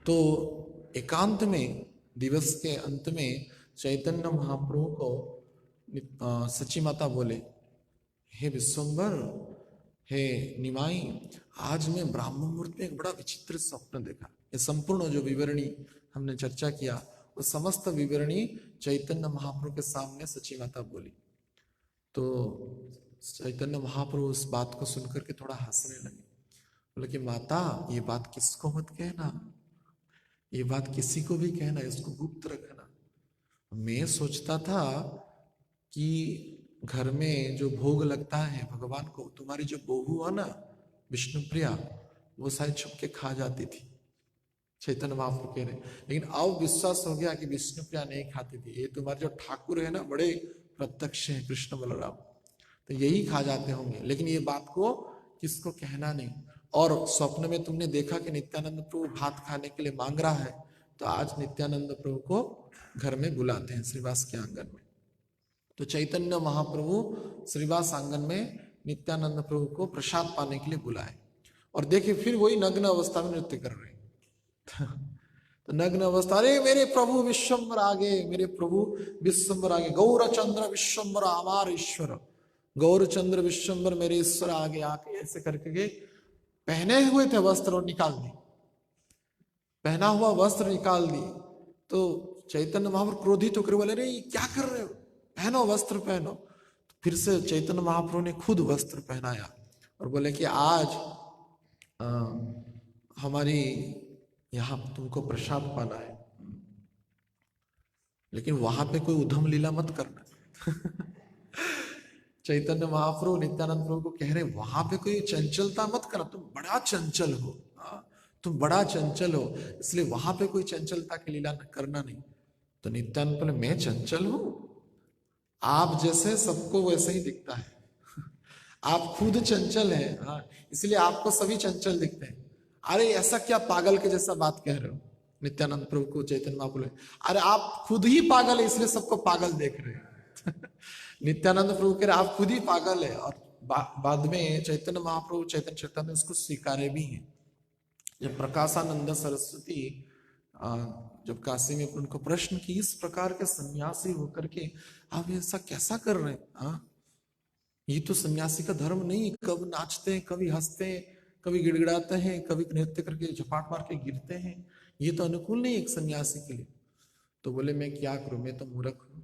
तो एकांत में दिवस के अंत में चैतन्य महाप्रभु को सची माता बोले, हे विश्वम्बर, हे निमाई, आज मैं ब्राह्मण मुहूर्त में एक बड़ा विचित्र स्वप्न देखा। ये संपूर्ण जो विवरणी हमने चर्चा किया वो समस्त विवरणी चैतन्य महाप्रभु के सामने सची माता बोली। तो चैतन्य महाप्रभु उस बात को सुनकर के थोड़ा हंसने लगे। बोले कि माता ये बात किसको मत कहना, ये बात किसी को भी कहना, इसको गुप्त रखना। मैं सोचता था कि घर में जो भोग लगता है भगवान को, तुम्हारी जो बहू है ना विष्णुप्रिया, वो शायद छुप के खा जाती थी। चैतन्य महाप्रभु कह रहे, लेकिन अब विश्वास हो गया कि विष्णुप्रिया नहीं खाती थी, ये तुम्हारे जो ठाकुर है ना बड़े प्रत्यक्ष है कृष्ण बलराम, तो यही खा जाते होंगे, लेकिन ये बात को किसको कहना नहीं। और स्वप्न में तुमने देखा कि नित्यानंद प्रभु भात खाने के लिए मांग रहा है, तो आज नित्यानंद प्रभु को घर में बुलाते हैं श्रीवास के आंगन में। तो चैतन्य महाप्रभु श्रीवास आंगन में नित्यानंद प्रभु को प्रसाद पाने के लिए बुलाए, और देखिए फिर वही नग्न अवस्था में नृत्य कर रहे तो नग्न अवस्था, अरे मेरे प्रभु विश्वम्बर आगे, मेरे प्रभु विश्वम्बर आगे, गौरचंद्र विश्वम्बर हमार ईश्वर, गौरचंद्र विश्वम्बर मेरे ईश्वर आगे आके ऐसे करके पहने हुए थे वस्त्र और निकाल दी, पहना हुआ वस्त्र निकाल दी। तो चैतन्य महाप्रभु क्रोधित होकर बोले, अरे क्या कर रहे हो, पहनो वस्त्र पहनो। तो फिर से चैतन्य महाप्रभु ने खुद वस्त्र पहनाया और बोले कि आज हमारी यहाँ तुमको प्रसाद पाना है, लेकिन वहां पे कोई उधम लीला मत करना चैतन्य महाप्रभु नित्यानंद प्रभु को कह रहे वहां पे कोई चंचलता मत करना, तुम बड़ा चंचल हो, तुम बड़ा चंचल हो, इसलिए वहां पे कोई चंचलता की लीला करना नहीं। तो नित्यानंद बोले, मैं चंचल हूं? आप जैसे सबको वैसे ही दिखता है आप खुद चंचल है, हाँ, इसलिए आपको सभी चंचल दिखते हैं। अरे ऐसा क्या पागल के जैसा बात कह रहे हो? नित्यानंद प्रभु को चैतन्य महाप्रभु बोले, अरे आप खुद ही पागल है इसलिए सबको पागल देख रहे हैं नित्यानंद प्रभु कह रहे आप खुद ही पागल है। और बाद में चैतन्य महाप्रभु चैतन्य चैतन्य उसको स्वीकारे भी हैं। जब प्रकाशानंद सरस्वती जब काशी में उनको प्रश्न की, इस प्रकार के सन्यासी होकर के आप ऐसा कैसा कर रहे हैं, ये तो सन्यासी का धर्म नहीं, कब नाचते हैं, कभी हंसते हैं, कभी गिड़गिड़ाते हैं, कभी नृत्य करके झपाट मार के गिरते हैं, ये तो अनुकूल नहीं एक सन्यासी के लिए। तो बोले मैं क्या करूं, मैं तो मूर्ख हूं,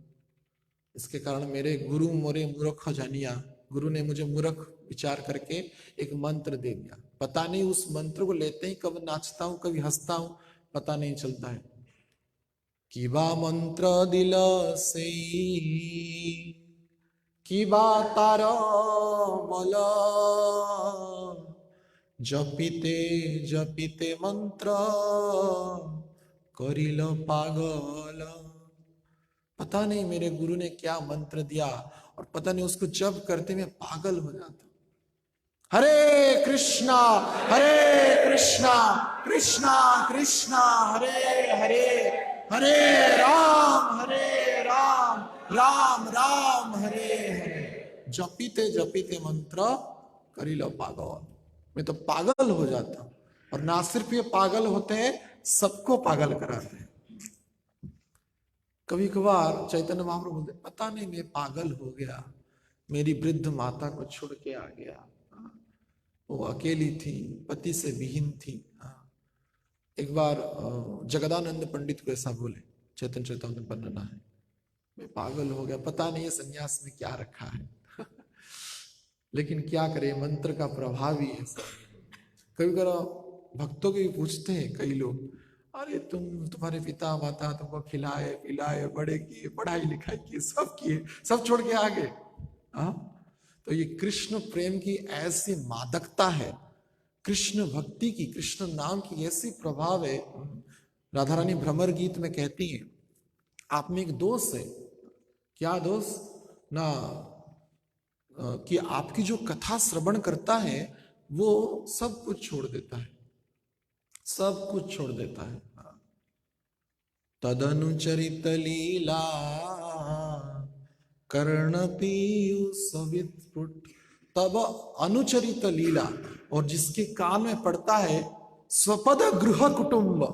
इसके कारण मेरे गुरु मोरे मूर्ख जानिया, गुरु ने मुझे मूर्ख विचार करके एक मंत्र दे दिया, पता नहीं उस मंत्र को लेते ही कब नाचता हूं कभी हंसता हूं पता नहीं चलता है। किबा मंत्र दिल से किबा तार बल, जपिते जपिते मंत्र करिल पागल। पता नहीं मेरे गुरु ने क्या मंत्र दिया और पता नहीं उसको जप करते में पागल हो जाता। हरे कृष्णा कृष्णा कृष्णा हरे हरे, हरे राम राम राम हरे हरे। जपीते मंत्र करी लो पागल। मैं तो पागल हो जाता हूं, और ना सिर्फ ये पागल होते हैं, सबको पागल कराते हैं। कभी कभार चैतन्य महाप्रभु बोलते, पता नहीं मैं पागल हो गया, मेरी वृद्ध माता को छोड़ के आ गया, वो अकेली थी, पति से विहीन थी। एक बार जगदानंद पंडित को ऐसा बोले, चैतन्य चैतन्य वर्णना है, मैं पागल हो गया, पता नहीं है सन्यास में क्या रखा है। लेकिन क्या करे, मंत्र का प्रभाव ही है। कभी कभी भक्तों को भी पूछते हैं कई लोग, अरे तुम्हारे पिता माता तुमको खिलाए पिलाए बड़े किए, पढ़ाई लिखाई किए, सब किए, सब छोड़ के आ गए। तो ये कृष्ण प्रेम की ऐसी मादकता है, कृष्ण भक्ति की, कृष्ण नाम की ऐसी प्रभाव है। राधा रानी भ्रमर गीत में कहती है, आप में एक दोष है। क्या दोष? ना कि आपकी जो कथा श्रवण करता है वो सब कुछ छोड़ देता है, सब कुछ छोड़ देता है। तदनुचरित लीला कर्ण पीयूष तब अनुचरित लीला, और जिसके कान में पड़ता है स्वपद गृह कुटुंब,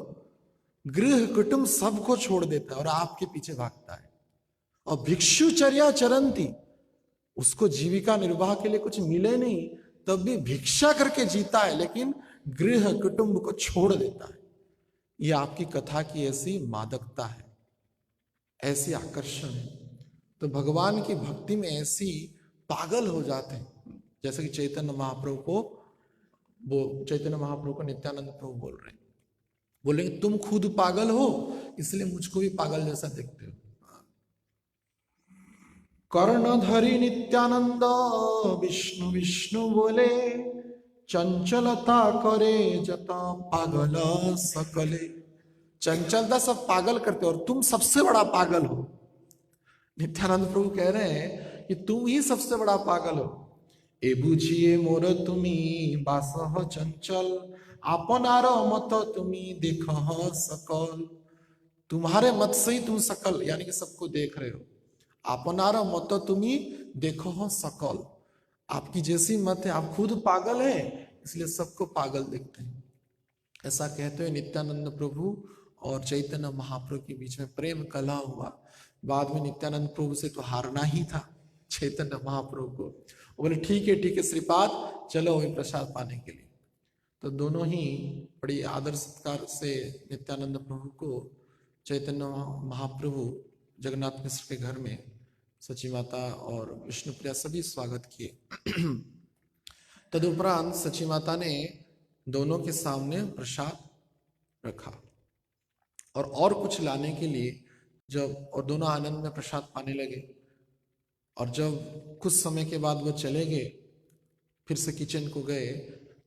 गृह कुटुंब सबको छोड़ देता है और आपके पीछे भागता है। और भिक्षुचर्या चरंती, उसको जीविका निर्वाह के लिए कुछ मिले नहीं तब भी भिक्षा करके जीता है, लेकिन गृह कुटुंब को छोड़ देता है। ये आपकी कथा की ऐसी मादकता है, ऐसी आकर्षण है। तो भगवान की भक्ति में ऐसी पागल हो जाते हैं। जैसे कि चैतन्य महाप्रभु को नित्यानंद प्रभु बोल रहे हैं, बोलेंगे तुम खुद पागल हो इसलिए मुझको भी पागल जैसा देखते हो। कर्णधरी नित्यानंद विष्णु विष्णु बोले, चंचलता करे जता पागल सकले। चंचलता सब पागल करते हो और तुम सबसे बड़ा पागल हो। नित्यानंद प्रभु कह रहे हैं कि तुम ही सबसे बड़ा पागल हो। ए बुझिए मोर तुमी बासह चंचल, आपनार मत तुमी देख सकल। तुम्हारे मत से ही तुम सकल यानी कि सबको देख रहे हो। आपनार मत तुमी देखो सकल, आपकी जैसी मत है, आप खुद पागल है इसलिए सबको पागल देखते हैं। ऐसा कहते हुए नित्यानंद प्रभु और चैतन्य महाप्रभु के बीच में प्रेम कलह हुआ। बाद में नित्यानंद प्रभु से तो हारना ही था चैतन्य महाप्रभु को। बोले ठीक है श्रीपाद, चलो वही प्रसाद पाने के लिए। तो दोनों ही बड़ी आदर सत्कार से नित्यानंद प्रभु को चैतन्य महाप्रभु जगन्नाथ मिश्र के घर में सची माता और विष्णुप्रिया सभी स्वागत किए। तदुपरांत सची माता ने दोनों के सामने प्रसाद रखा और कुछ लाने के लिए जब, और दोनों आनंद में प्रसाद पाने लगे। और जब कुछ समय के बाद वो चले गए, फिर से किचन को गए,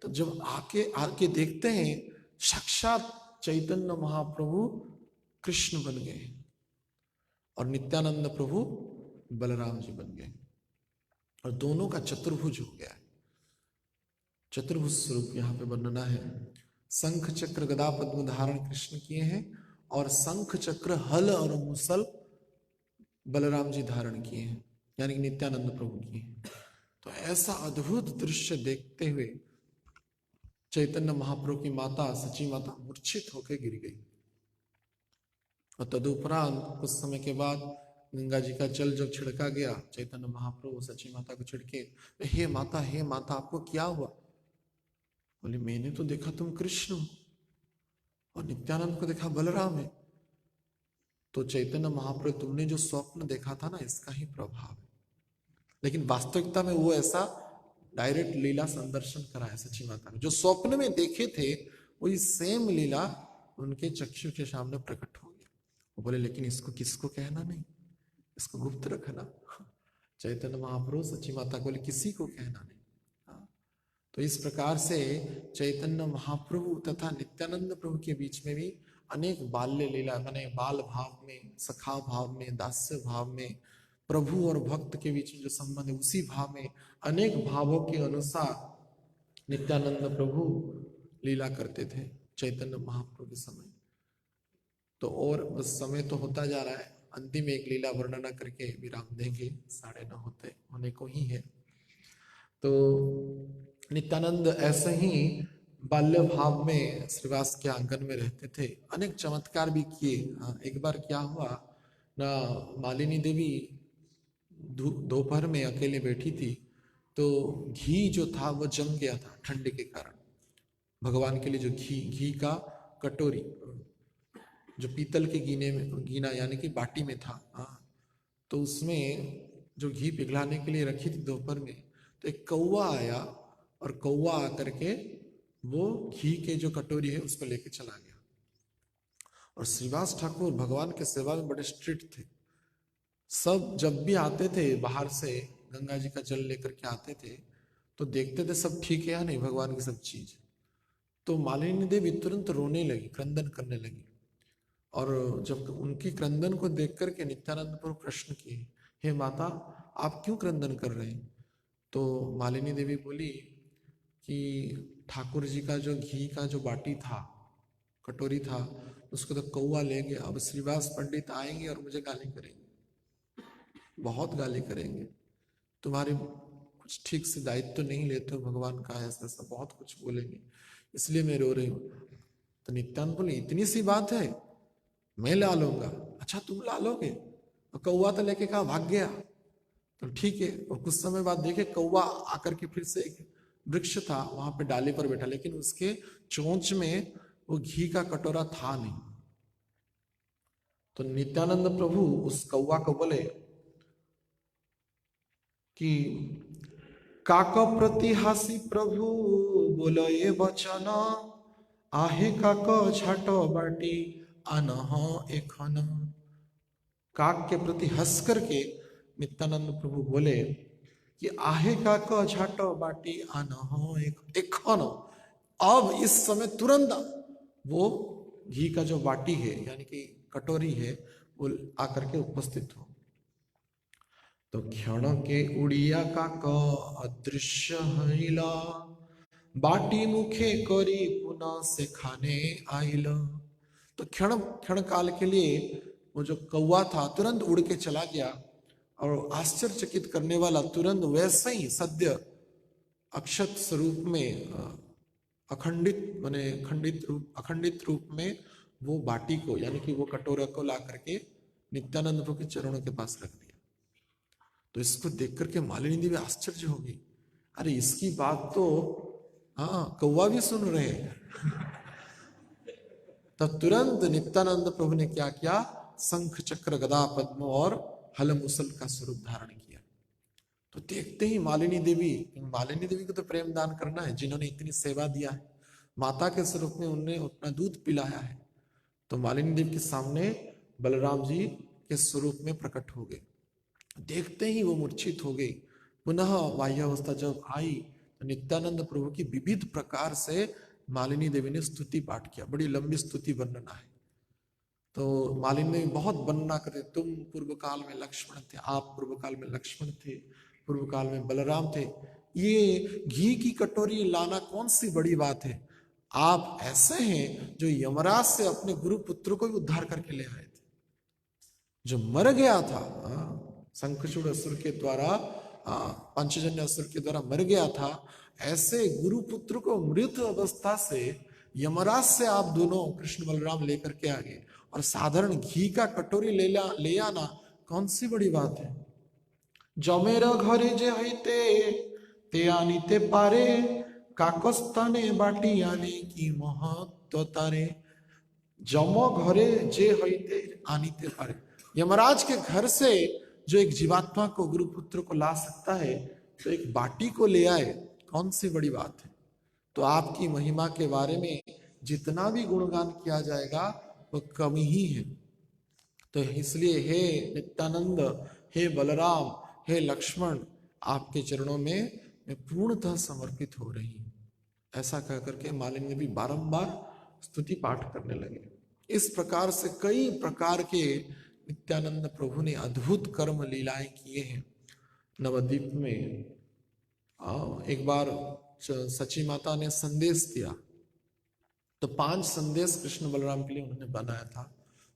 तो जब आके देखते हैं साक्षात चैतन्य महाप्रभु कृष्ण बन गए और नित्यानंद प्रभु बलराम जी बन गए, और दोनों का चतुर्भुज हो गया। चतुर्भुज स्वरूप यहाँ पे वर्णना है। शंख चक्र गदा पद्म धारण कृष्ण किए हैं, और शंख चक्र हल और मुसल बलराम जी धारण किए हैं, यानी कि नित्यानंद प्रभु किए हैं। तो ऐसा अद्भुत दृश्य देखते हुए चैतन्य महाप्रभु की माता सची माता मूर्छित होकर गिर गई। और तदुपरांत कुछ समय के बाद गंगा जी का जल जब छिड़का गया, चैतन्य महाप्रभु सची माता को छिड़के, हे माता आपको क्या हुआ? बोले मैंने तो देखा तुम कृष्ण हो और नित्यानंद को देखा बलराम है। तो चैतन्य महाप्रभु तुमने जो स्वप्न देखा था ना, इसका ही प्रभाव है। लेकिन वास्तविकता में वो ऐसा डायरेक्ट लीला संदर्शन कराया सची माता ने। जो स्वप्न में देखे थे वही सेम लीला उनके चक्षु के सामने प्रकट हो गया। वो बोले लेकिन इसको किसको कहना नहीं, इसको गुप्त रखना। चैतन्य महाप्रभु सची माता को बोले किसी को कहना नहीं। तो इस प्रकार से चैतन्य महाप्रभु तथा नित्यानंद प्रभु के बीच में भी अनेक बाल्य लीला, माने बाल भाव में, सखा भाव में, दास्य भाव में, प्रभु और भक्त के बीच में जो संबंध है उसी भाव में, अनेक भावों के अनुसार नित्यानंद प्रभु लीला करते थे चैतन्य महाप्रभु के समय। तो और बस समय तो होता जा रहा है, अंतिम एक लीला वर्णना करके विराम देंगे, 9:30 होने को ही है। तो नित्यानंद ऐसे ही बाल्य भाव में श्रीवास के आंगन में रहते थे, अनेक चमत्कार भी किए। एक बार क्या हुआ ना, मालिनी देवी दोपहर में अकेले बैठी थी, तो घी जो था वो जम गया था ठंडे के कारण। भगवान के लिए जो घी का कटोरी जो पीतल के गीना यानी कि बाटी में था, तो उसमें जो घी पिघलाने के लिए रखी थी दोपहर में, तो एक कौवा आया और कौवा आकर के वो घी के जो कटोरी है उसको लेके चला गया। और श्रीवास ठाकुर भगवान के सेवा में बड़े स्ट्रिक्ट थे। सब जब भी आते थे बाहर से गंगा जी का जल लेकर के आते थे, तो देखते थे सब ठीक है या नहीं भगवान की सब चीज। तो मालिनी देवी तुरंत रोने लगी, क्रंदन करने लगी। और जब उनकी क्रंदन को देख करके नित्यानंद प्रभु प्रश्न किए, हे माता आप क्यों क्रंदन कर रहे हैं? तो मालिनी देवी बोली कि ठाकुर जी का जो घी का जो बाटी था, कटोरी था, उसको तो कौवा ले गया। अब श्रीवास पंडित आएंगे और मुझे गाली करेंगे, बहुत गाली करेंगे, तुम्हारे कुछ ठीक से दायित्व तो नहीं लेते हो भगवान का, ऐसा ऐसा बहुत कुछ बोलेंगे, इसलिए मैं रो रही हूँ। तो नित्यानंद बोले इतनी सी बात है, मैं ला लूंगा। अच्छा तुम ला लोगे? तो कौवा तो लेके कहा भाग गया। तो ठीक है। और कुछ समय बाद देखे कौवा आकर के फिर से एक वृक्ष था वहां पे डाली पर बैठा, लेकिन उसके चोंच में वो घी का कटोरा था नहीं। तो नित्यानंद प्रभु उस कौवा को बोले कि काक प्रतिहासी प्रभु बोलो ये वचन, आहे काक छाट बाटी अनह एखन। काक के प्रति हंस करके नित्यानंद प्रभु बोले कि आहे काक छाट बाटी अनह एखन। अब इस समय तुरंत वो घी का जो बाटी है यानी कि कटोरी है वो आकर के उपस्थित हो। तो क्षण के उड़िया काक अदृश्य हईला, बाटी मुखे करी पुनः से खाने आइल। तो क्षण काल के लिए वो जो कौवा था तुरंत उड़ के चला गया, और आश्चर्यचकित करने वाला तुरंत वैसे ही सद्य अक्षत स्वरूप में अखंडित रूप में वो बाटी को यानी कि वो कटोरा को ला करके नित्यानंद प्रभु के चरणों के पास रख दिया। तो इसको देख करके मालिनी देवी आश्चर्य हो गई, अरे इसकी बात तो कौवा भी सुन रहे हैं। तब तुरंत नित्यानंद प्रभु ने क्या किया, शंख चक्र गदा पद्म और हल मुसल का स्वरूप धारण किया। तो देखते ही मालिनी देवी को तो प्रेम दान करना है, जिन्होंने इतनी सेवा दिया है, माता के स्वरूप में उन्हें अपना दूध पिलाया है। तो मालिनी देवी के सामने बलराम जी के स्वरूप में प्रकट हो गए। देखते ही वो मूर्छित हो गई। पुनः बाह्य अवस्था जब आई तो नित्यानंद प्रभु की विविध प्रकार से मालिनी देवी ने स्तुति पाठ किया। बड़ी लंबी स्तुति वर्णना है। तो मालिनी देवी बहुत वर्णना करते, तुम पूर्व काल में लक्ष्मण थे, आप पूर्व काल में लक्ष्मण थे, पूर्व काल में बलराम थे, ये घी की कटोरी लाना कौन सी बड़ी बात है? आप ऐसे हैं जो यमराज से अपने गुरु पुत्र को भी उद्धार करके ले आए थे, जो मर गया था शंखचूड़ असुर के द्वारा, पंचजन्य असुर के द्वारा मर गया था। ऐसे गुरु पुत्र को मृत अवस्था से यमराज से आप दोनों कृष्ण बलराम लेकर के आ गए, और साधारण घी का कटोरी ले आना कौन सी बड़ी बात है? जमेर घरे जे हईते ते आनीते पारे, काकस्थाने बाटी आने की महत्व तारे। जमो घरे जे हईते आनीते पारे, यमराज के घर से जो एक जीवात्मा को गुरु पुत्र को ला सकता है, तो एक बाटी को ले आए, कौन सी बड़ी बात है? तो आपकी महिमा के बारे में जितना भी गुणगान किया जाएगा वो कम ही है। तो इसलिए हे नित्यानंद, हे बलराम, हे लक्ष्मण, आपके चरणों में मैं पूर्णतः समर्पित हो रही हूं। ऐसा कह करके मालिनी देवी बारंबार स्तुति पाठ करने लगे। इस प्रकार से कई प्रकार के नित्यानंद प्रभु ने अद्भुत कर्म लीलाएं किए हैं नवद्वीप में। एक बार सची माता ने संदेश दिया, तो 5 संदेश कृष्ण बलराम के लिए उन्होंने बनाया था।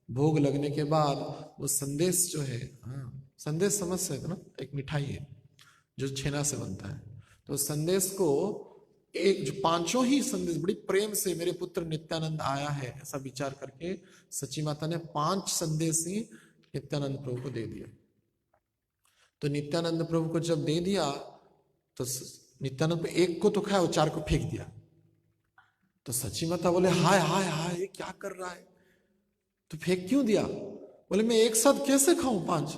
भोग लगने के बाद वो संदेश जो है, हाँ संदेश समझ सकते ना, एक मिठाई है जो छेना से बनता है, तो संदेश को एक जो 5 ही संदेश बड़ी प्रेम से मेरे पुत्र नित्यानंद आया है ऐसा विचार करके सची माता ने 5 संदेश ही नित्यानंद प्रभु को दे दिया। तो नित्यानंद प्रभु को जब दे दिया तो नित्यानंद प्रभु एक को तो खाया और 4 को फेंक दिया। तो सची माता बोले हाय हाय हाय ये क्या कर रहा है, तो फेंक क्यों दिया? बोले मैं एक साथ कैसे खाऊं 5,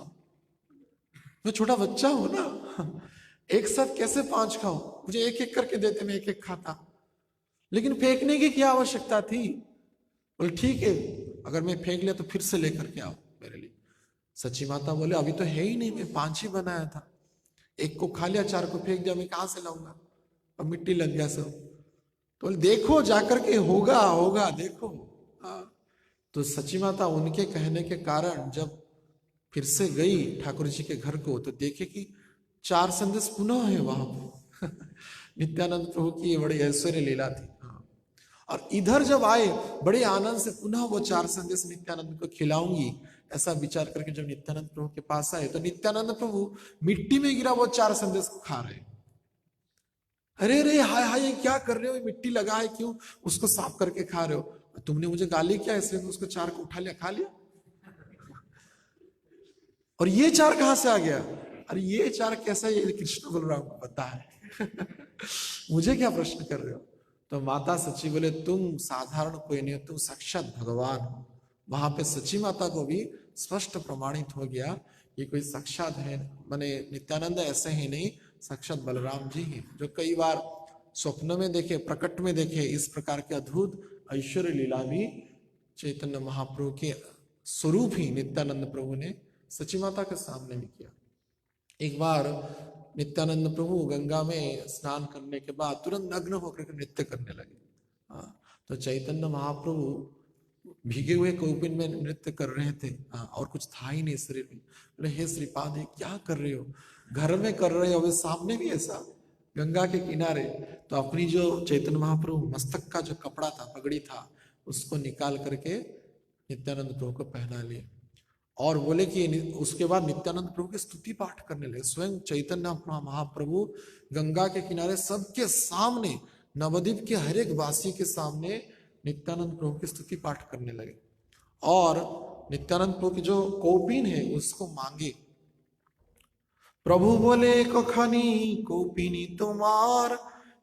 मैं छोटा बच्चा हूं ना, एक साथ कैसे 5 खाऊं, मुझे एक एक करके देते मैं एक एक खाता, लेकिन फेंकने की क्या आवश्यकता थी? बोले ठीक है अगर मैं फेंक लिया तो फिर से लेकर के आओ मेरे लिए। सची माता बोले अभी तो है ही नहीं, मैं 5 ही बनाया था, एक को खा लिया 4 को फेंक दिया, मैं कहां से लाऊंगा, अब मिट्टी लग गया सब। तो बोले देखो जाकर के होगा होगा देखो। तो सची माता उनके कहने के कारण जब फिर से गई ठाकुर जी के घर को तो देखे कि 4 संदेश पुनः है वहां पर। नित्यानंद प्रभु की ये बड़ी ऐश्वर्य लीला थी। और इधर जब आए बड़े आनंद से पुनः वो 4 संदेश नित्यानंद को खिलाऊंगी ऐसा विचार करके जब नित्यानंद प्रभु के पास आए तो नित्यानंद प्रभु मिट्टी में गिरा वो 4 संदेश को खा रहे। अरे रे हाय हाय ये क्या कर रहे हो, मिट्टी लगा है क्यों, उसको साफ करके खा रहे हो, तुमने मुझे गाली किया इसलिए उसको 4 को उठा लिया खा लिया, और ये 4 कहां से आ गया? अरे ये 4 कैसा, ये कृष्ण बलराम को पता है। मुझे क्या प्रश्न कर रहे हो? तो माता सची बोले तुम साधारण कोई नहीं हो, तुम साक्षात भगवान हो। वहां पे सची माता को भी स्पष्ट प्रमाणित हो गया ये कोई साक्षात है, माने नित्यानंद ऐसे ही नहीं, साक्षात बलराम जी ही, जो कई बार स्वप्न में देखे प्रकट में देखे इस प्रकार के अद्भुत ऐश्वर्य लीला भी चैतन्य महाप्रभु के स्वरूप ही नित्यानंद प्रभु ने सची माता के सामने भी किया। एक बार नित्यानंद प्रभु गंगा में स्नान करने के बाद तुरंत नग्न होकर के नृत्य करने लगे। तो चैतन्य महाप्रभु भीगे हुए कौपिन में नृत्य कर रहे थे, और कुछ था ही नहीं शरीर में। बोले हे श्रीपाद ये क्या कर रहे हो, घर में कर रहे हो, सामने भी ऐसा गंगा के किनारे। तो अपनी जो चैतन्य महाप्रभु मस्तक का जो कपड़ा था पगड़ी था उसको निकाल करके नित्यानंद प्रभु को पहना लिए, और बोले कि उसके बाद नित्यानंद प्रभु की स्तुति पाठ करने लगे। स्वयं चैतन्य महाप्रभु गंगा के किनारे सबके सामने नवद्वीप के हर एक वासी के सामने नित्यानंद प्रभु की स्तुति पाठ करने लगे, और नित्यानंद प्रभु की जो कौपीन है उसको मांगे। प्रभु बोले कखनी कौपीनी तुम्हार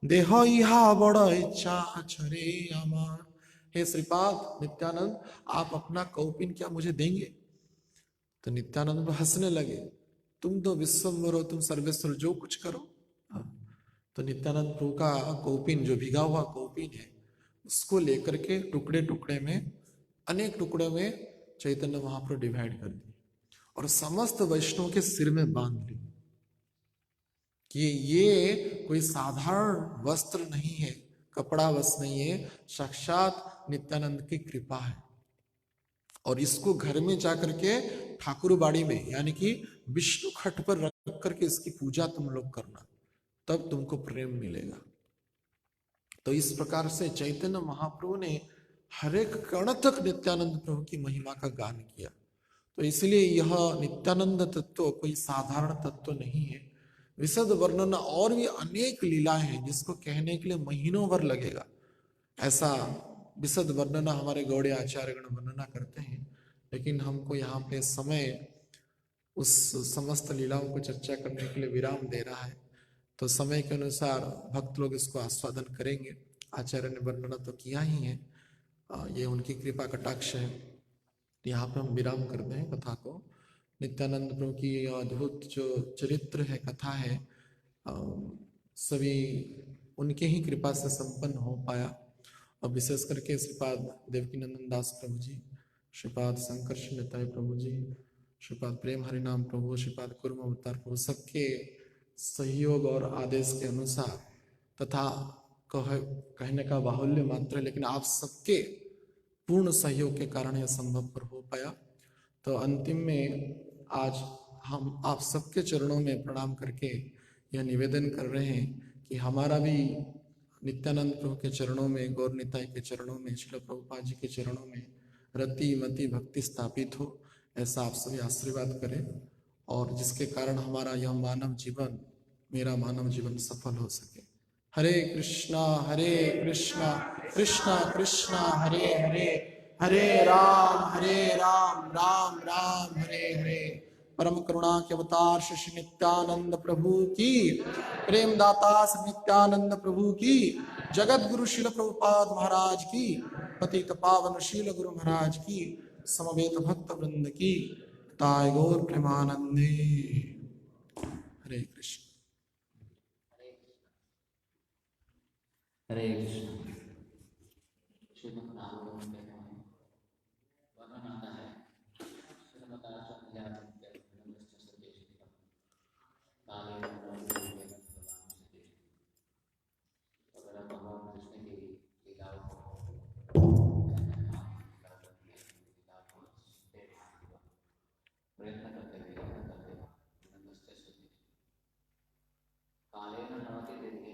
देह इहा बड़ा इच्छा छरे अमार। हे श्रीपाद नित्यानंद आप अपना कौपीन क्या मुझे देंगे? तो नित्यानंद हंसने लगे, तुम तो विश्वम्भर हो, तुम सर्वेश्वर, जो कुछ करो। तो नित्यानंद प्रभु का कौपीन जो भिगा हुआ कौपीन है उसको लेकर के टुकड़े टुकड़े में, अनेक टुकड़े में चैतन्य महाप्रभु डिवाइड कर दिए और समस्त वैष्णव के सिर में बांध ली कि ये कोई साधारण वस्त्र नहीं है, कपड़ा वस्त्र नहीं है, साक्षात नित्यानंद की कृपा है। और इसको घर में जाकर के ठाकुर बाड़ी में यानी कि विष्णु खट पर रख करके इसकी पूजा तुम लोग करना, तब तुमको प्रेम मिलेगा। तो इस प्रकार से चैतन्य महाप्रभु ने हर एक कण तक नित्यानंद प्रभु की महिमा का गान किया। तो इसलिए यह नित्यानंद तत्व कोई साधारण तत्व नहीं है, विशद वर्णन और भी अनेक लीलाएं हैं जिसको कहने के लिए महीनों भर लगेगा। ऐसा विशद वर्णना हमारे गौड़े आचार्यगण वर्णना करते हैं, लेकिन हमको यहाँ पे समय उस समस्त लीलाओं को चर्चा करने के लिए विराम दे रहा है, तो समय के अनुसार भक्त लोग इसको आस्वादन करेंगे। आचार्य ने वर्णना तो किया ही है, ये उनकी कृपा कटाक्ष है। यहाँ पे हम विराम करते हैं कथा को। नित्यानंद प्रभु की अद्भुत जो चरित्र है, कथा है, सभी उनके ही कृपा से संपन्न हो पाया। और विशेष करके श्रीपाद देवकीनंदन दास प्रभु जी, श्रीपाद शंकर निताय प्रभु जी, श्रीपाद प्रेम हरिनाम प्रभु, श्रीपाद कुर्म अवतार प्रभु, सबके सहयोग और आदेश के अनुसार तथा कहने का बाहुल्य मात्र, लेकिन आप सबके पूर्ण सहयोग के कारण यह संभव पर हो पाया। तो अंतिम में आज हम आप सबके चरणों में प्रणाम करके यह निवेदन कर रहे हैं कि हमारा भी नित्यानंद प्रभु के चरणों में, गौर निताई के चरणों में, श्रील प्रभुपाद जी के चरणों में रति मति भक्ति स्थापित हो, ऐसा आप सभी आशीर्वाद करें, और जिसके कारण हमारा यह मानव जीवन, मेरा मानव जीवन सफल हो सके। हरे कृष्णा कृष्णा कृष्णा हरे हरे, हरे राम राम राम हरे हरे। परम करुणा के अवतार श्री नित्यानंद प्रभु की, प्रेम दाता श्री नित्यानंद प्रभु की, जगत गुरु शील प्रभुपाद महाराज की, पतित पावन शील गुरु महाराज की, समवेत भक्त वृंद की, ताय गौर प्रेमानंदे। हरे कृष्ण।
हरे कृष्ण। श्रीमद् भागवत में वर्णन आता है, भगवान कृष्ण की लीलाओं प्रयत्न करते कालेन नवति